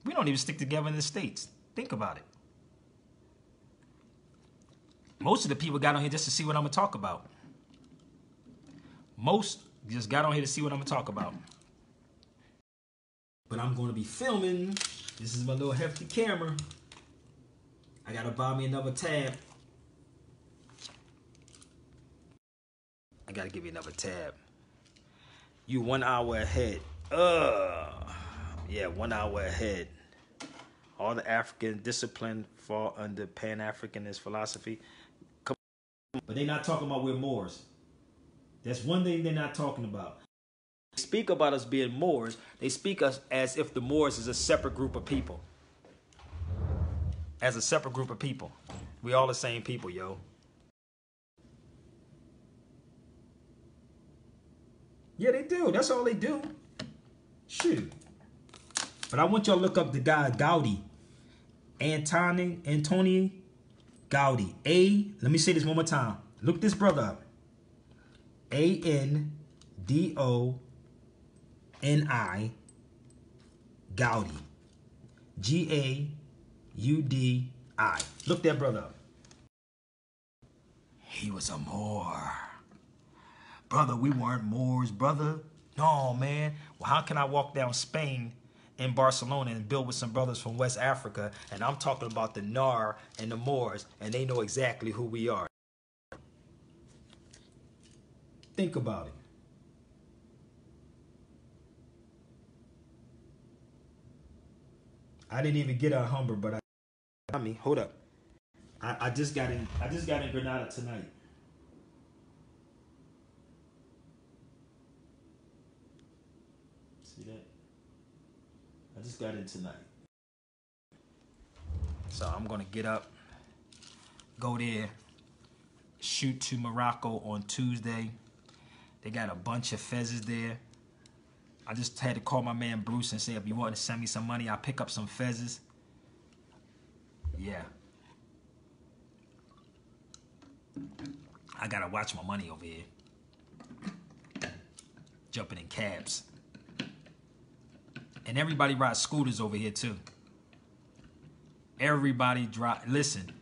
We don't even stick together in the States. Think about it. Most of the people got on here just to see what I'm going to talk about. Most just got on here to see what I'm going to talk about. But I'm going to be filming. This is my little hefty camera. I got to buy me another tab. I got to give you another tab. You 1 hour ahead. Yeah, 1 hour ahead. All the African discipline fall under Pan-Africanist philosophy. But they're not talking about we're Moors. That's one thing they're not talking about. They speak about us being Moors. They speak us as if the Moors is a separate group of people. As a separate group of people. We all the same people, yo. Yeah, they do. That's all they do. Shoot. But I want y'all to look up the guy Gaudi. Antoni Gaudi. Let me say this one more time. Look this brother up. Andoni Gaudi. Gaudi. Look that brother up. He was a Moor. Brother, we weren't Moors, brother. No, man. Well, how can I walk down Spain in Barcelona and build with some brothers from West Africa, and I'm talking about the Nar and the Moors, and they know exactly who we are? Think about it. I didn't even get a Humber, but hold up. I just got in Granada tonight. See that? I just got in tonight. So I'm gonna get up, go there, shoot to Morocco on Tuesday. They got a bunch of fezzes there. I just had to call my man Bruce and say, if you want to send me some money, I'll pick up some fezzes. Yeah. I gotta watch my money over here. Jumping in cabs. And everybody rides scooters over here too. Everybody drive. Listen,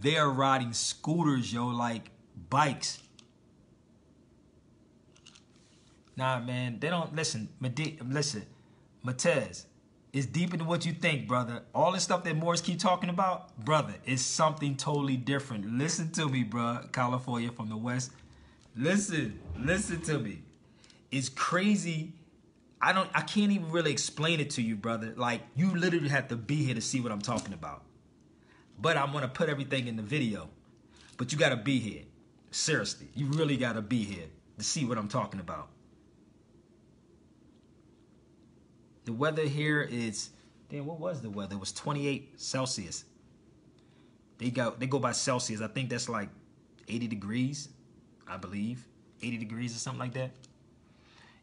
they are riding scooters, yo, like bikes. Nah, man, they don't listen. Listen, Matez, it's deeper than what you think, brother. All the stuff that Moors keep talking about, brother, is something totally different. Listen to me, bro. California from the West. Listen to me. It's crazy. I can't even really explain it to you, brother. Like, you literally have to be here to see what I'm talking about. But I'm going to put everything in the video. But you got to be here. Seriously. You really got to be here to see what I'm talking about. The weather here is... Damn, what was the weather? It was 28 Celsius. They go by Celsius. I think that's like 80 degrees, I believe. 80 degrees or something like that.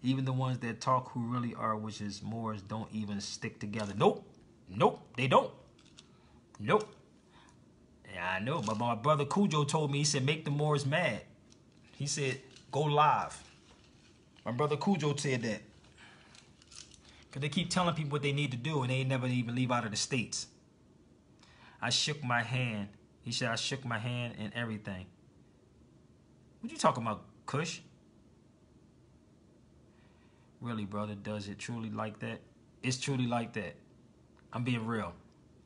Even the ones that talk who really are, which is Moors, don't even stick together. Nope. Nope, they don't. Nope. Yeah, I know, but my brother Cujo told me, he said, make the Moors mad. He said, go live. My brother Cujo said that. Because they keep telling people what they need to do, and they never even leave out of the States. I shook my hand. He said, I shook my hand and everything. What you talking about, Kush? Really, brother, does it truly like that? It's truly like that. I'm being real.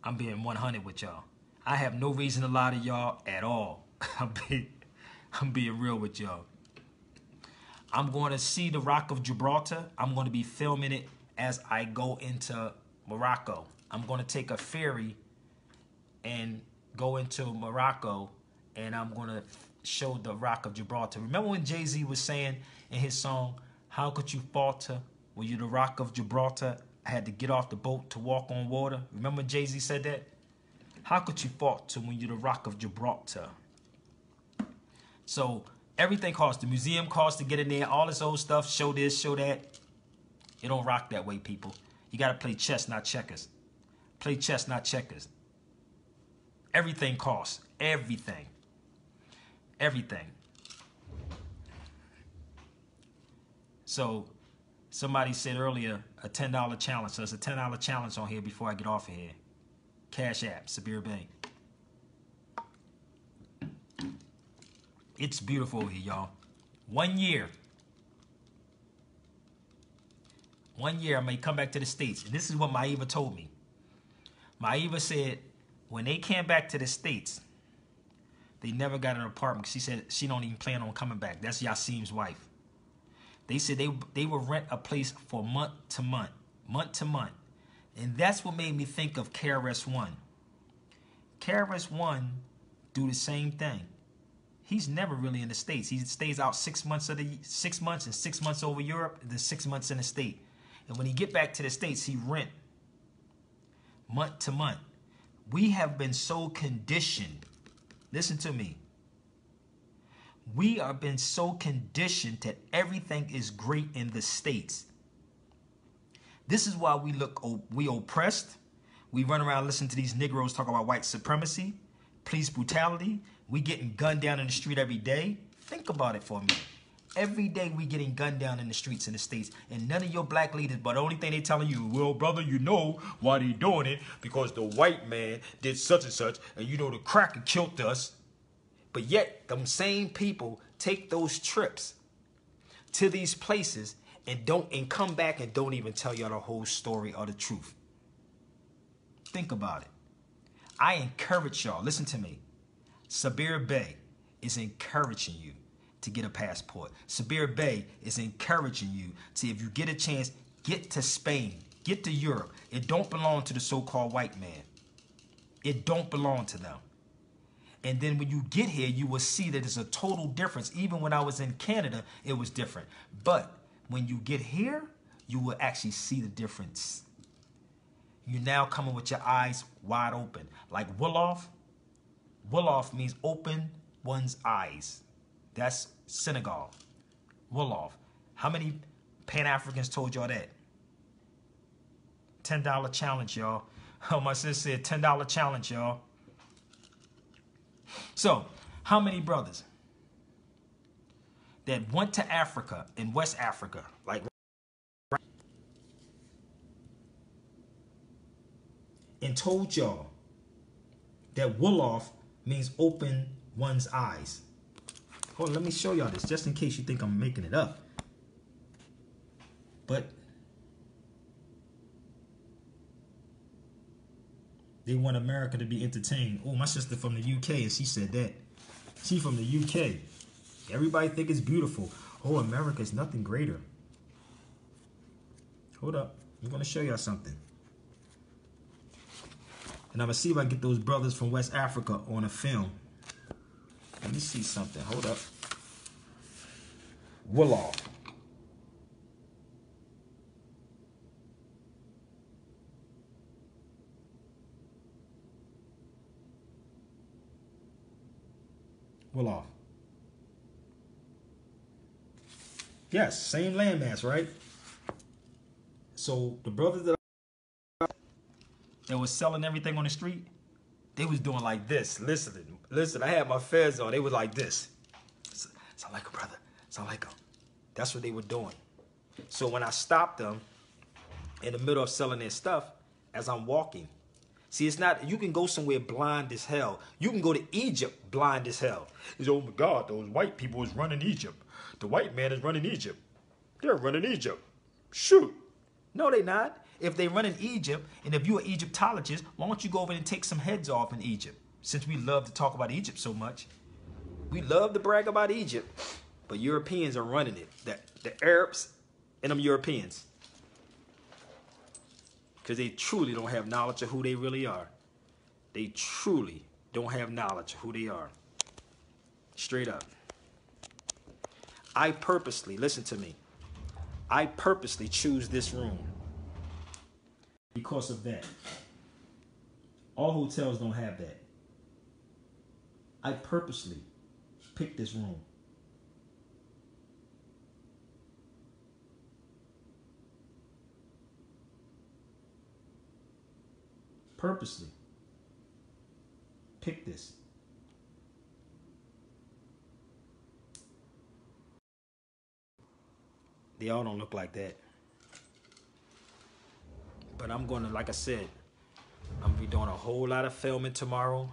I'm being 100 with y'all. I have no reason to lie to y'all at all. I'm being real with y'all. I'm going to see the Rock of Gibraltar. I'm going to be filming it as I go into Morocco. I'm going to take a ferry and go into Morocco, and I'm going to show the Rock of Gibraltar. Remember when Jay-Z was saying in his song, how could you falter when you're the Rock of Gibraltar? I had to get off the boat to walk on water. Remember when Jay-Z said that? How could you falter when you're the Rock of Gibraltar? So everything costs. The museum costs to get in there. All this old stuff. Show this, show that. It don't rock that way, people. You got to play chess, not checkers. Play chess, not checkers. Everything costs. Everything. Everything. So somebody said earlier, a $10 challenge. So it's a $10 challenge on here before I get off of here. Cash App, Sabir Bay. It's beautiful here, y'all. 1 year. 1 year I may come back to the States. And this is what Maiva told me. Maiva said when they came back to the States, they never got an apartment. She said she don't even plan on coming back. That's Yasim's wife. They said they would rent a place for month to month. And that's what made me think of KRS-One. KRS-One do the same thing. He's never really in the States. He stays out 6 months and 6 months over Europe, and then 6 months in the State. And when he get back to the States, he rent month to month. We have been so conditioned. Listen to me. We have been so conditioned that everything is great in the States. This is why we oppressed. We run around listening to these Negroes talk about white supremacy, police brutality. We getting gunned down in the street every day. Think about it for a minute. Every day we getting gunned down in the streets in the States, and none of your black leaders, but the only thing they telling you, well, brother, you know why they doing it, because the white man did such and such, and you know the cracker killed us. But yet, them same people take those trips to these places and come back and don't even tell y'all the whole story or the truth. Think about it. I encourage y'all, listen to me. Sabir Bey is encouraging you to get a passport. Sabir Bey is encouraging you to, if you get a chance, get to Spain, get to Europe. It don't belong to the so-called white man. It don't belong to them. And then when you get here, you will see that there's a total difference. Even when I was in Canada, it was different. But when you get here, you will actually see the difference. You're now coming with your eyes wide open. Like Wolof. Wolof means open one's eyes. That's Senegal. Wolof. How many Pan-Africans told y'all that? $10 challenge, y'all. Oh, my sister said $10 challenge, y'all. So, how many brothers that went to Africa, in West Africa, like, and told y'all that Wolof means open one's eyes? Hold on, let me show y'all this, just in case you think I'm making it up. But they want America to be entertained. Oh, my sister from the UK, and she said that. She from the UK. Everybody think it's beautiful. Oh, America is nothing greater. Hold up. I'm going to show y'all something. And I'm going to see if I can get those brothers from West Africa on a film. Let me see something. Hold up. Wolof. Wolof. Yes, same landmass, right? So the brothers that was selling everything on the street, They was doing like this. Listen, I had my fez on. They was like this. Sound like a brother. Sound like him. That's what they were doing. So when I stopped them in the middle of selling their stuff, as I'm walking, see, it's not, you can go somewhere blind as hell. You can go to Egypt blind as hell. It's, oh my God, those white people is running Egypt. The white man is running Egypt. They're running Egypt. Shoot. No, they not. If they run in Egypt, and if you're an Egyptologist, why don't you go over and take some heads off in Egypt? Since we love to talk about Egypt so much. We love to brag about Egypt, but Europeans are running it. The Arabs and them Europeans. Because they truly don't have knowledge of who they really are. They truly don't have knowledge of who they are. Straight up. I purposely, listen to me, I purposely choose this room because of that. All hotels don't have that. I purposely picked this room. Purposely pick this. They all don't look like that. But I'm going to, like I said, I'm going to be doing a whole lot of filming tomorrow.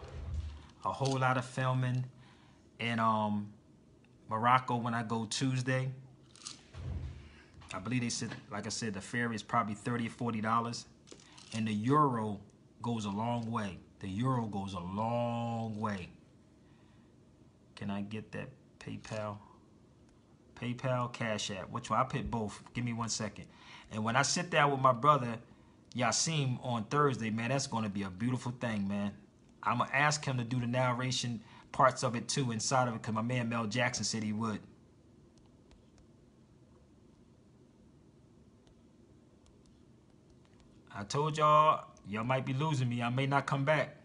A whole lot of filming in Morocco when I go Tuesday. I believe they said, like I said, the ferry is probably $30 or $40. And the euro goes a long way. The euro goes a long way. Can I get that PayPal? PayPal, Cash App. Which one? I pick both. Give me 1 second. And when I sit down with my brother Yasim on Thursday, man, that's going to be a beautiful thing, man. I'm going to ask him to do the narration parts of it too inside of it because my man Mel Jackson said he would. I told y'all might be losing me. I may not come back.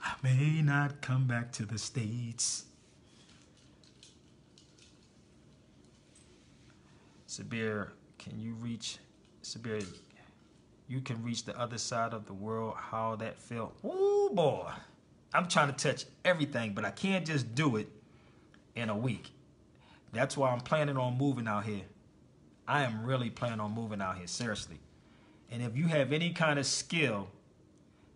I may not come back to the States. Sabir, can you reach, Sabir, you can reach the other side of the world, how that felt. Ooh, boy. I'm trying to touch everything, but I can't just do it in a week. That's why I'm planning on moving out here. I am really planning on moving out here, seriously. And if you have any kind of skill,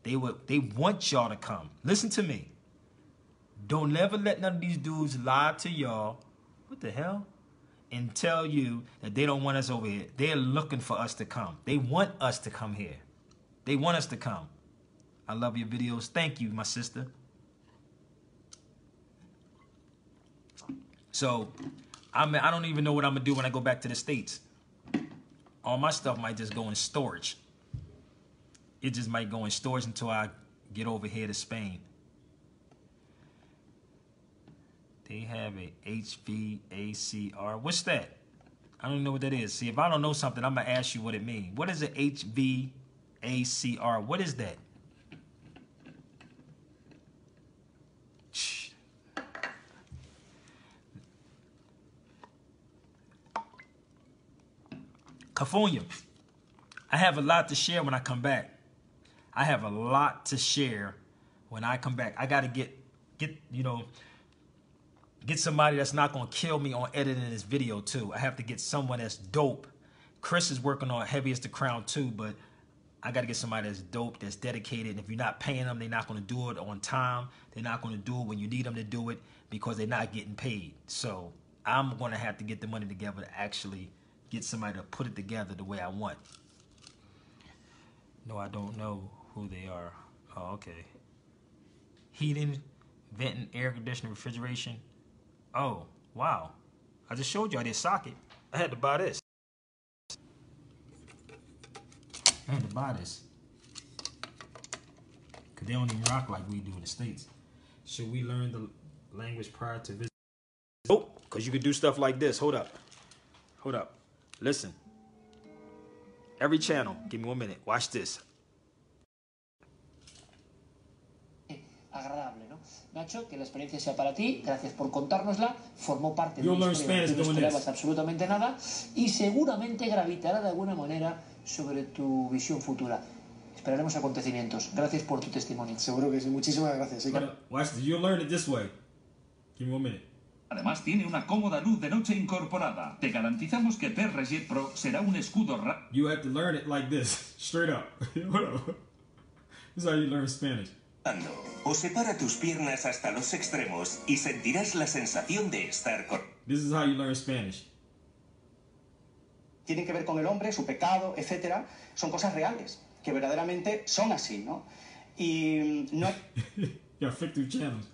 they want y'all to come. Listen to me. Don't never let none of these dudes lie to y'all. What the hell? And tell you that they don't want us over here. They're looking for us to come. They want us to come here. They want us to come. I love your videos. Thank you, my sister. So, I don't even know what I'm going to do when I go back to the States. All my stuff might just go in storage. It just might go in storage until I get over here to Spain. They have a HVACR. What's that? I don't know what that is. See, if I don't know something, I'm going to ask you what it means. What is an HVACR? What is that? Shh. California. I have a lot to share when I come back. I have a lot to share when I come back. I got to get somebody that's not going to kill me on editing this video too. I have to get someone that's dope. Chris is working on Heavy as the Crown too, but I got to get somebody that's dope, that's dedicated. And if you're not paying them, they're not going to do it on time. They're not going to do it when you need them to do it because they're not getting paid. So I'm going to have to get the money together to actually get somebody to put it together the way I want. No, I don't know who they are. Oh, okay. Heating, venting, air conditioning, refrigeration. Oh, wow. I just showed you this socket. I had to buy this. I had to buy this. Because they don't even rock like we do in the States. Should we learn the language prior to visit? Oh, because you could do stuff like this. Hold up. Hold up. Listen. Every channel. Give me 1 minute. Watch this. agradable, ¿no? Nacho, que la experiencia sea para ti, gracias por contárnosla, formó parte de You'll una learn historia Spanish que no doing esperabas this. absolutamente nada y seguramente gravitará de alguna manera sobre tu visión futura. Esperaremos acontecimientos. Gracias por tu testimonio. Seguro que sí. Muchísimas gracias. Sí, Watch this. You'll learn it this way. Give me 1 minute. Además tiene una cómoda luz de noche incorporada. Te garantizamos que PRG Pro será un escudo You have to learn it like this, straight up. This is how you learn Spanish. O separa tus piernas hasta los extremos y sentirás la sensación de estar con... This is how you learn Spanish. Tienen que ver con el hombre, su pecado, etcétera. Son cosas reales, que verdaderamente son así, ¿no? Y no... Yeah, 50 channels.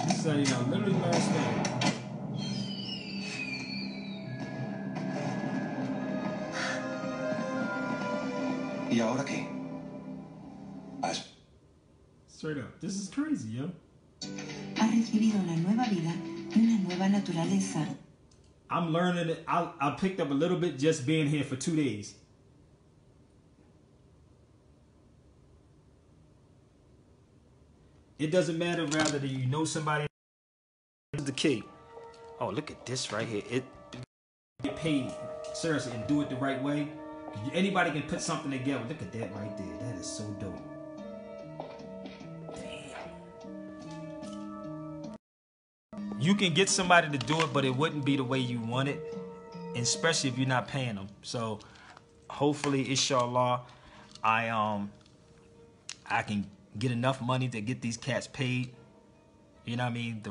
This is how you know, literally learn Spanish. ¿Y ahora qué? Straight up. This is crazy, yo. Ha recibido una nueva vida y una nueva naturaleza. I'm learning it. I picked up a little bit just being here for 2 days. It doesn't matter rather than you know somebody. This is the key. Oh, look at this right here. It get paid seriously and do it the right way. Anybody can put something together. Look at that right there. That is so dope. You can get somebody to do it, but it wouldn't be the way you want it, and especially if you're not paying them. So hopefully, inshallah, I can get enough money to get these cats paid. You know what I mean?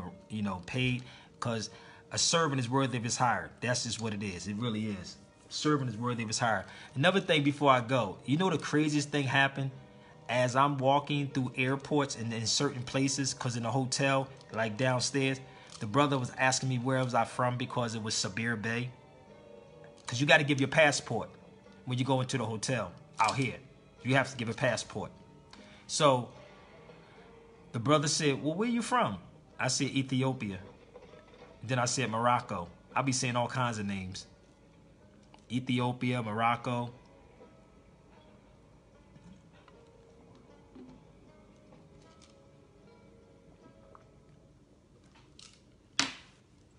Paid, because a servant is worthy of his hire. That's just what it is. It really is. A servant is worthy of his hire. Another thing before I go, you know the craziest thing happened? As I'm walking through airports and in certain places, because in the hotel, like downstairs, the brother was asking me where was I from because it was Sabir Bay. Because you got to give your passport when you go into the hotel out here. You have to give a passport. So the brother said, well, where you from? I said, Ethiopia. Then I said, Morocco. I'll be saying all kinds of names. Ethiopia, Morocco.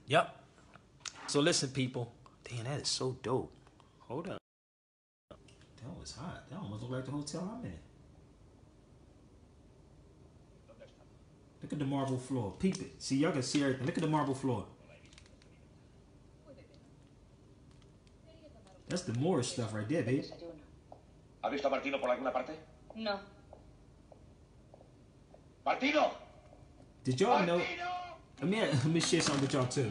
Yep. So listen, people. Damn, that is so dope. Hold up. That was hot. That almost looked like the hotel I'm in. Look at the marble floor. Peep it. See, y'all can see everything. Look at the marble floor. That's the Moorish stuff right there, babe. ¿Ha visto a Martino por alguna parte? No. ¡Martino! Did y'all know? Let me share something with y'all too.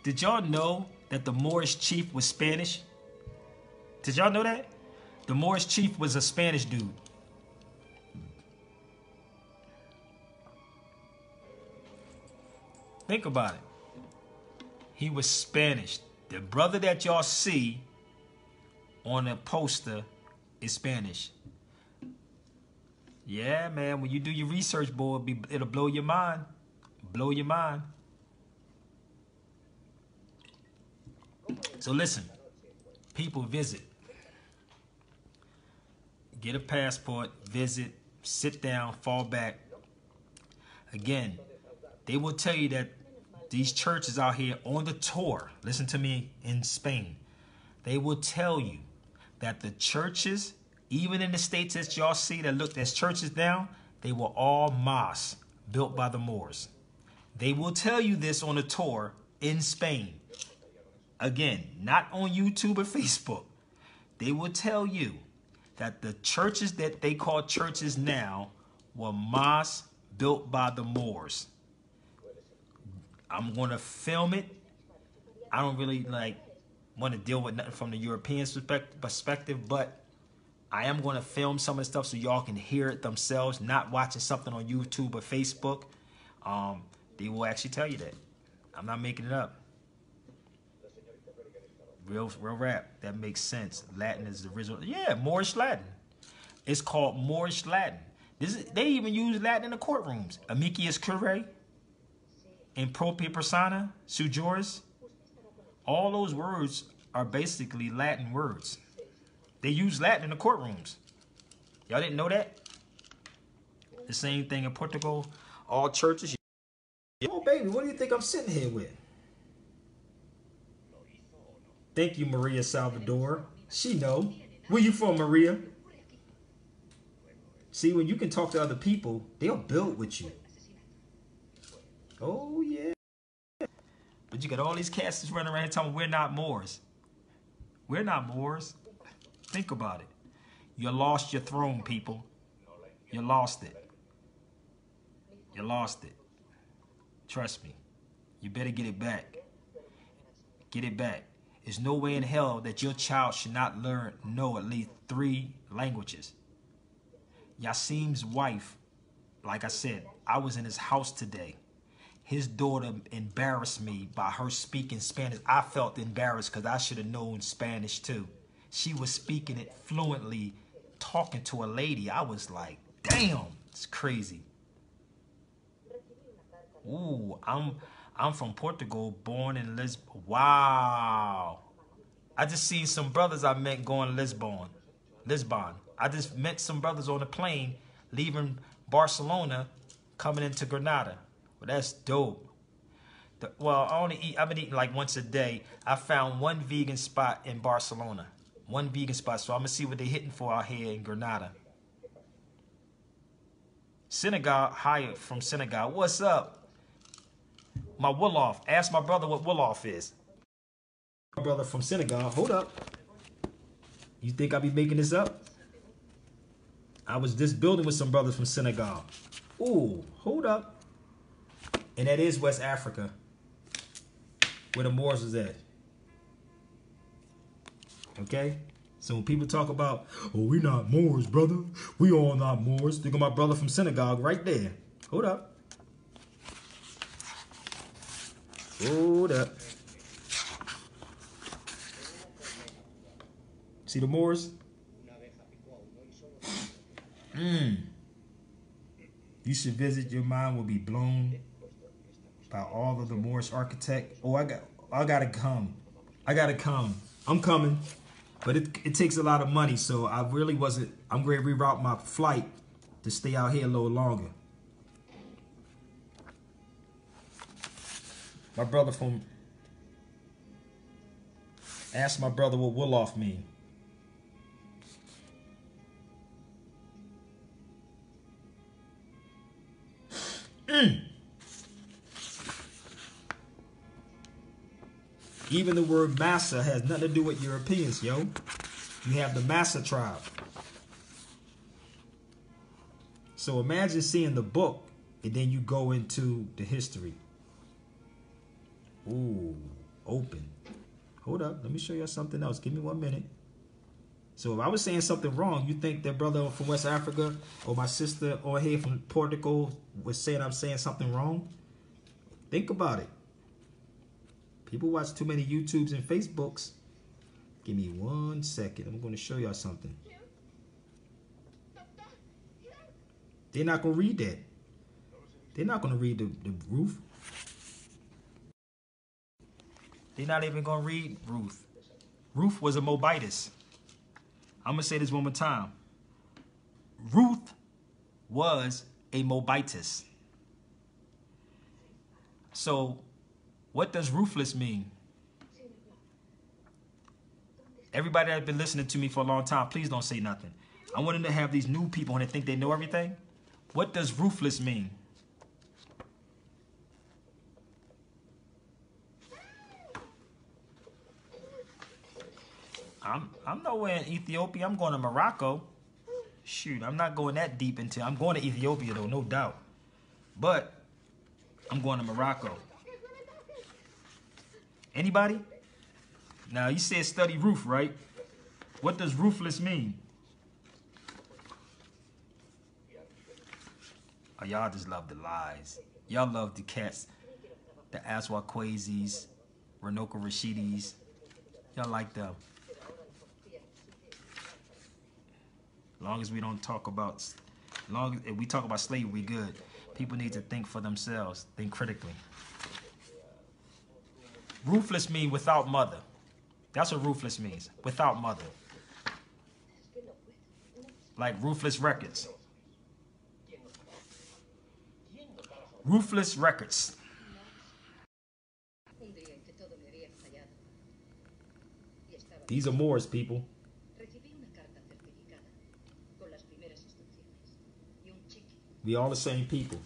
Did y'all know that the Moorish chief was Spanish? Did y'all know that? The Moorish chief was a Spanish dude. Think about it. He was Spanish. The brother that y'all see on the poster is Spanish. Yeah, man, when you do your research, boy, it'll blow your mind. Blow your mind. So listen, people, visit. Get a passport, visit, sit down, fall back. Again, they will tell you that these churches out here on the tour, listen to me, in Spain, they will tell you that the churches, even in the states that y'all see that look as churches now, they were all mosques built by the Moors. They will tell you this on a tour in Spain. Again, not on YouTube or Facebook. They will tell you that the churches that they call churches now were mosques built by the Moors. I'm going to film it. I don't really want to deal with nothing from the European perspective, but I am going to film some of the stuff so y'all can hear it themselves, not watching something on YouTube or Facebook. They will actually tell you that. I'm not making it up. Real rap. That makes sense. Latin is the original. Yeah, Moorish Latin. It's called Moorish Latin. They even use Latin in the courtrooms. Amicus curiae, in propria persona, sui juris. All those words are basically Latin words. They use Latin in the courtrooms. Y'all didn't know that? The same thing in Portugal. All churches. Oh, baby, what do you think I'm sitting here with? Thank you, Maria Salvador. She know. Where you from, Maria? See, when you can talk to other people, they'll build with you. Oh, yeah. But you got all these cats that's running around here telling me we're not Moors. We're not Moors. Think about it. You lost your throne, people. You lost it. You lost it. Trust me. You better get it back. Get it back. There's no way in hell that your child should not know at least 3 languages. Yasim's wife, like I said, I was in his house today. His daughter embarrassed me by her speaking Spanish. I felt embarrassed because I should have known Spanish too. She was speaking it fluently, talking to a lady. I was like, damn, it's crazy. Ooh, I'm from Portugal, born in Lisbon. Wow. I just seen some brothers I met going to Lisbon. I just met some brothers on the plane leaving Barcelona, coming into Granada. Well, that's dope. I've been eating like once a day. I found one vegan spot in Barcelona. One vegan spot. So I'm going to see what they're hitting for out here in Granada. Senegal, Hyatt from Senegal. What's up? My Wolof. Ask my brother what Wolof is. My brother from Senegal. Hold up. You think I be making this up? I was just building with some brothers from Senegal. Ooh, hold up. And that is West Africa, where the Moors was at. Okay? So when people talk about, oh, we not Moors, brother. We all not Moors. Think of my brother from Senegal right there. Hold up. Hold up. See the Moors? You should visit. Your mind will be blown by all of the Moorish architect. Oh, I gotta come. I gotta come. I'm coming. But it takes a lot of money, so I really wasn't. I'm going to reroute my flight to stay out here a little longer. My brother from... Ask my brother what Wolof mean. Even the word massa has nothing to do with Europeans, yo. You have the Massa tribe. So imagine seeing the book and then you go into the history. Ooh, open. Hold up, let me show you something else. Give me 1 minute. So if I was saying something wrong, you think that brother from West Africa or my sister or here from Portugal was saying I'm saying something wrong? Think about it. People watch too many YouTubes and Facebooks. Give me 1 second. I'm going to show y'all something. They're not going to read that. They're not going to read the Ruth. They're not even going to read Ruth. Ruth was a Moabitess. I'm going to say this one more time. Ruth was a Moabitess. So, what does ruthless mean? Everybody that's been listening to me for a long time, please don't say nothing. I want to have these new people and they think they know everything. What does ruthless mean? I'm nowhere in Ethiopia. I'm going to Morocco. Shoot, I'm not going that deep into. I'm going to Ethiopia though, no doubt. But I'm going to Morocco. Anybody? Now, you said study Ruth, right? What does ruthless mean? Oh, y'all just love the lies. Y'all love the cats, the Aswaquazis, Renoka Rashidis. Y'all like them. As long as we don't talk about long as we talk about slavery, we good. People need to think for themselves, think critically. Ruthless means without mother. That's what ruthless means, without mother. Like Ruthless Records. Ruthless Records. These are Moors, people. We all the same people.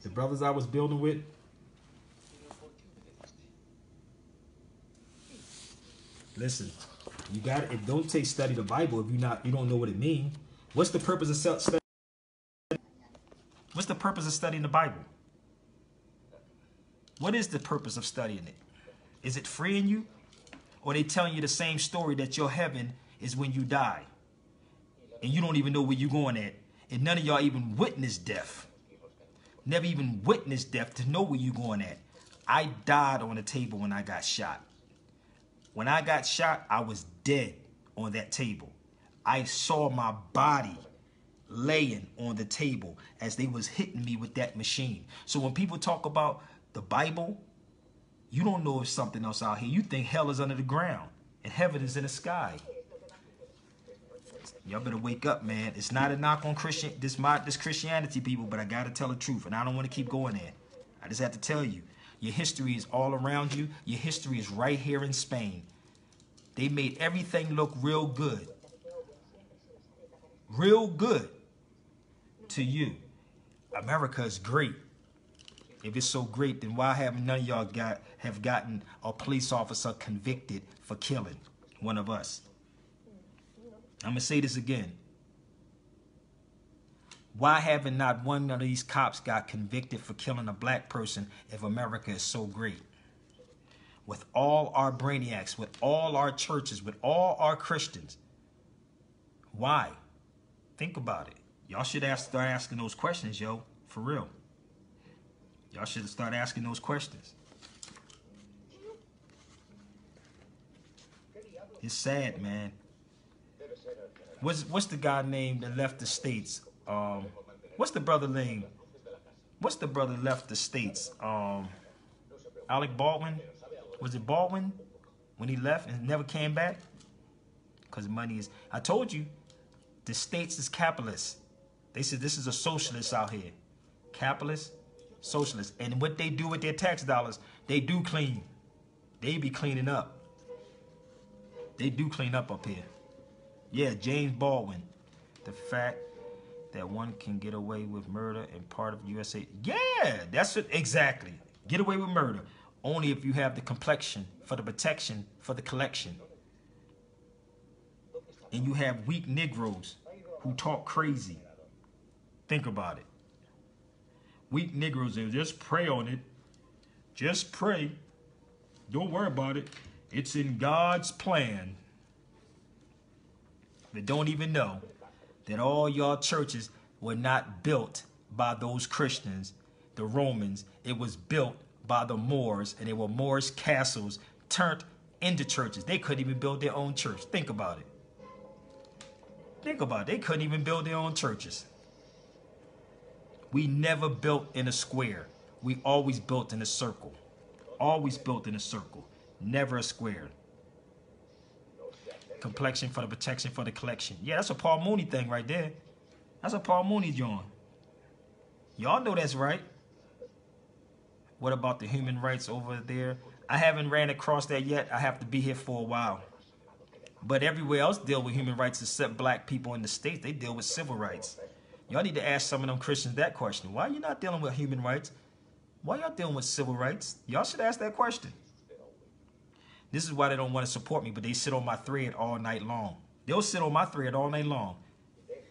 The brothers I was building with, listen, you got it. Don't take study the Bible if you don't know what it means. What's the purpose of study? What's the purpose of studying the Bible? What is the purpose of studying it? Is it freeing you? Or are they telling you the same story that your heaven is when you die? And you don't even know where you're going at. And none of y'all even witnessed death. Never even witnessed death to know where you're going at. I died on the table when I got shot. When I got shot, I was dead on that table. I saw my body laying on the table as they was hitting me with that machine. So when people talk about the Bible, you don't know if something else out here. You think hell is under the ground and heaven is in the sky. Y'all better wake up, man. It's not a knock on this Christianity, people, but I got to tell the truth, and I don't want to keep going there. I just have to tell you, your history is all around you. Your history is right here in Spain. They made everything look real good. Real good to you. America is great. If it's so great, then why haven't none of y'all have gotten a police officer convicted for killing one of us? I'm going to say this again. Why haven't not one of these cops got convicted for killing a black person if America is so great? With all our brainiacs, with all our churches, with all our Christians. Why? Think about it. Y'all should start asking those questions, yo. For real. Y'all should start asking those questions. It's sad, man. What's the guy name that left the States? What's the brother name? What's the brother left the States? Alec Baldwin? Was it Baldwin when he left and never came back? Because money is... I told you, the States is capitalist. They said this is a socialist out here. Capitalist, socialist. And what they do with their tax dollars, they do clean. They be cleaning up. They do clean up here. Yeah, James Baldwin. The fact that one can get away with murder in part of USA. Yeah, that's it. Exactly. Get away with murder. Only if you have the complexion for the protection for the collection. And you have weak Negroes who talk crazy. Think about it. Weak Negroes, they just pray on it. Just pray. Don't worry about it. It's in God's plan. They don't even know that all y'all churches were not built by those Christians, the Romans. It was built by the Moors, and they were Moorish castles turned into churches. They couldn't even build their own church. Think about it. Think about it. They couldn't even build their own churches. We never built in a square. We always built in a circle. Always built in a circle. Never a square. Complexion for the protection for the collection. Yeah, that's a Paul Mooney thing right there. That's a Paul Mooney joint. Y'all know that's right. What about the human rights over there? I haven't ran across that yet. I have to be here for a while. But everywhere else deal with human rights except black people in the States. They deal with civil rights. Y'all need to ask some of them Christians that question. Why are you not dealing with human rights? Why y'all dealing with civil rights? Y'all should ask that question. This is why they don't want to support me, but they sit on my thread all night long. They'll sit on my thread all night long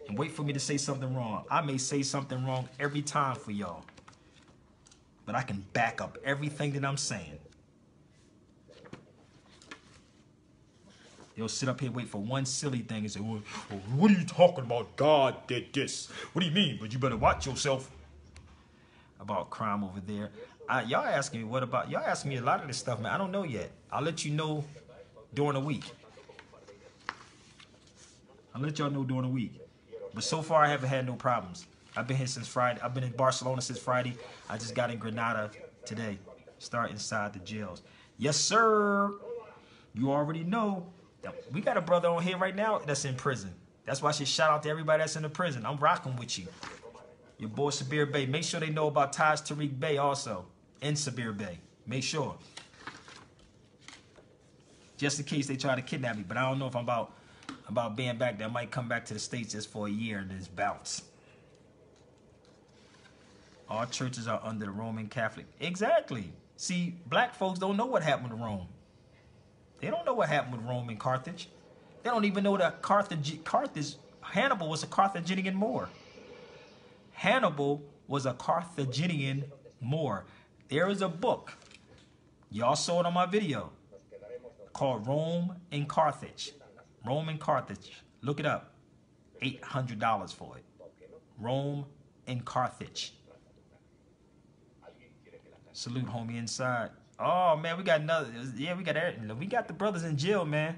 and wait for me to say something wrong. I may say something wrong every time for y'all, but I can back up everything that I'm saying. They'll sit up here and wait for one silly thing and say, well, what are you talking about? God did this. What do you mean? But you better watch yourself. About crime over there. Y'all asking me, what about? Y'all asking me a lot of this stuff, man. I don't know yet. I'll let you know during the week. I'll let y'all know during the week. But so far, I haven't had no problems. I've been here since Friday. I've been in Barcelona since Friday. I just got in Granada today. Start inside the jails. Yes, sir. You already know. We got a brother on here right now that's in prison. That's why I should shout out to everybody that's in the prison. I'm rocking with you. Your boy Sabir Bey. Make sure they know about Taj Tariq Bey also. And Sabir Bey. Make sure. Just in case they try to kidnap me. But I don't know if I'm about being back there. I might come back to the States just for a year and then just bounce. All churches are under the Roman Catholic. Exactly. See, black folks don't know what happened to Rome. They don't know what happened with Rome and Carthage. They don't even know that Hannibal was a Carthaginian Moor. Hannibal was a Carthaginian Moor. There is a book. Y'all saw it on my video. Called Rome and Carthage. Rome and Carthage. Look it up. $800 for it. Rome and Carthage. Salute, homie, inside. Oh, man, we got another. Yeah, we got the brothers in jail, man.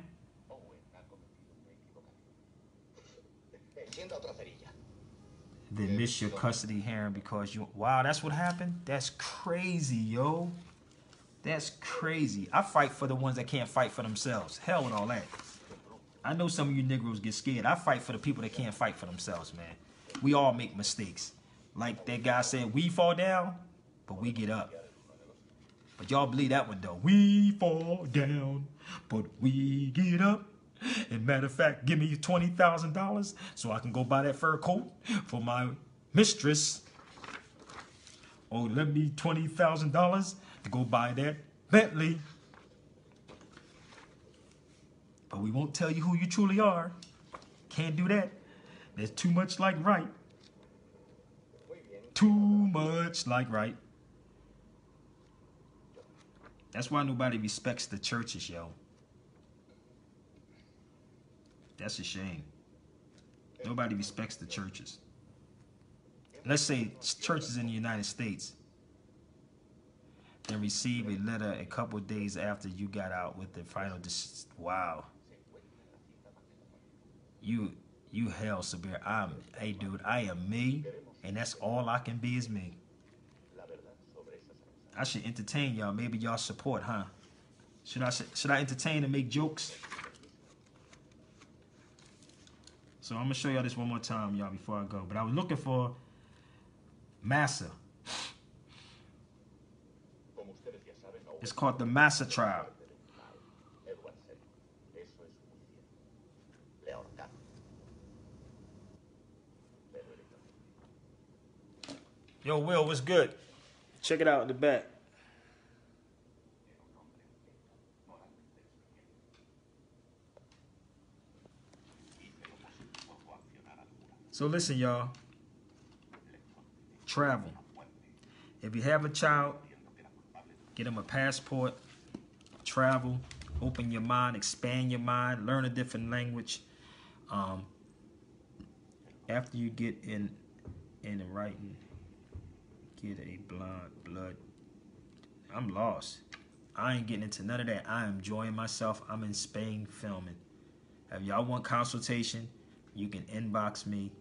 They miss your custody hearing because you... Wow, that's what happened? That's crazy, yo. That's crazy. I fight for the ones that can't fight for themselves. Hell with all that. I know some of you Negroes get scared. I fight for the people that can't fight for themselves, man. We all make mistakes. Like that guy said, we fall down, but we get up. But y'all believe that one, though. We fall down, but we get up. And matter of fact, give me $20,000 so I can go buy that fur coat for my mistress. Or let me $20,000 to go buy that Bentley. But we won't tell you who you truly are. Can't do that. There's too much like right. Too much like right. That's why nobody respects the churches, yo. That's a shame. Nobody respects the churches. Let's say churches in the United States then receive a letter a couple of days after you got out with the final decision. Wow. You hell, Sabir. Hey, dude, I am me, and that's all I can be is me. I should entertain y'all. Maybe y'all support, huh? Should I entertain and make jokes? So I'm gonna show y'all this one more time, y'all, before I go. But I was looking for Massa. It's called the Massa tribe. Yo, Will, what's good? Check it out in the back. So listen, y'all. Travel. If you have a child, get them a passport. Travel. Open your mind. Expand your mind. Learn a different language. After you get in the writing, get a blood. I'm lost. I ain't getting into none of that. I am enjoying myself. I'm in Spain filming. If y'all want consultation, you can inbox me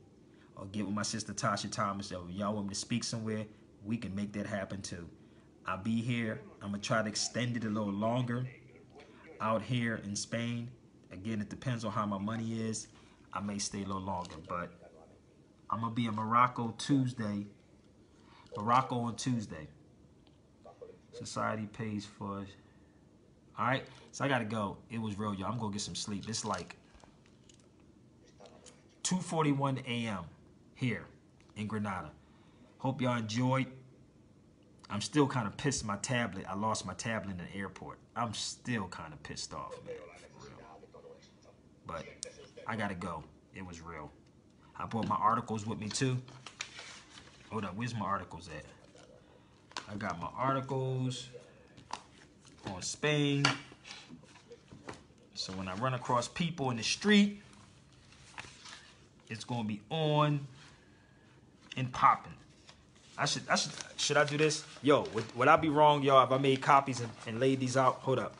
or get with my sister Tasha Thomas. If y'all want me to speak somewhere, we can make that happen too. I'll be here. I'm going to try to extend it a little longer out here in Spain. Again, it depends on how my money is. I may stay a little longer, but I'm going to be in Morocco Tuesday. Morocco on Tuesday. Society pays for it. All right, so I got to go. It was real, y'all. I'm going to get some sleep. It's like 2:41 a.m. here in Granada. Hope y'all enjoyed. I'm still kind of pissed my tablet. I lost my tablet in the airport. I'm still kind of pissed off, man. For real. But I got to go. It was real. I brought my articles with me, too. Hold up. Where's my articles at? I got my articles on Spain. So when I run across people in the street, it's going to be on and popping. Should I do this? Yo, would I be wrong, y'all, if I made copies and laid these out? Hold up.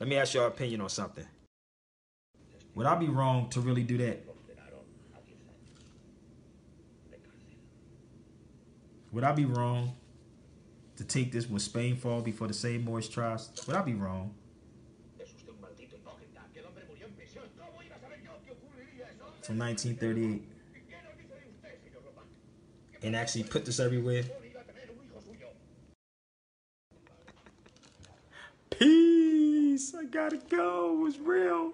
Let me ask y'all opinion on something. Would I be wrong to really do that? Would I be wrong to take this when Spain fall before the same Moorish tribes? Would I be wrong? From 1938. And actually put this everywhere. Peace. I gotta go. It was real.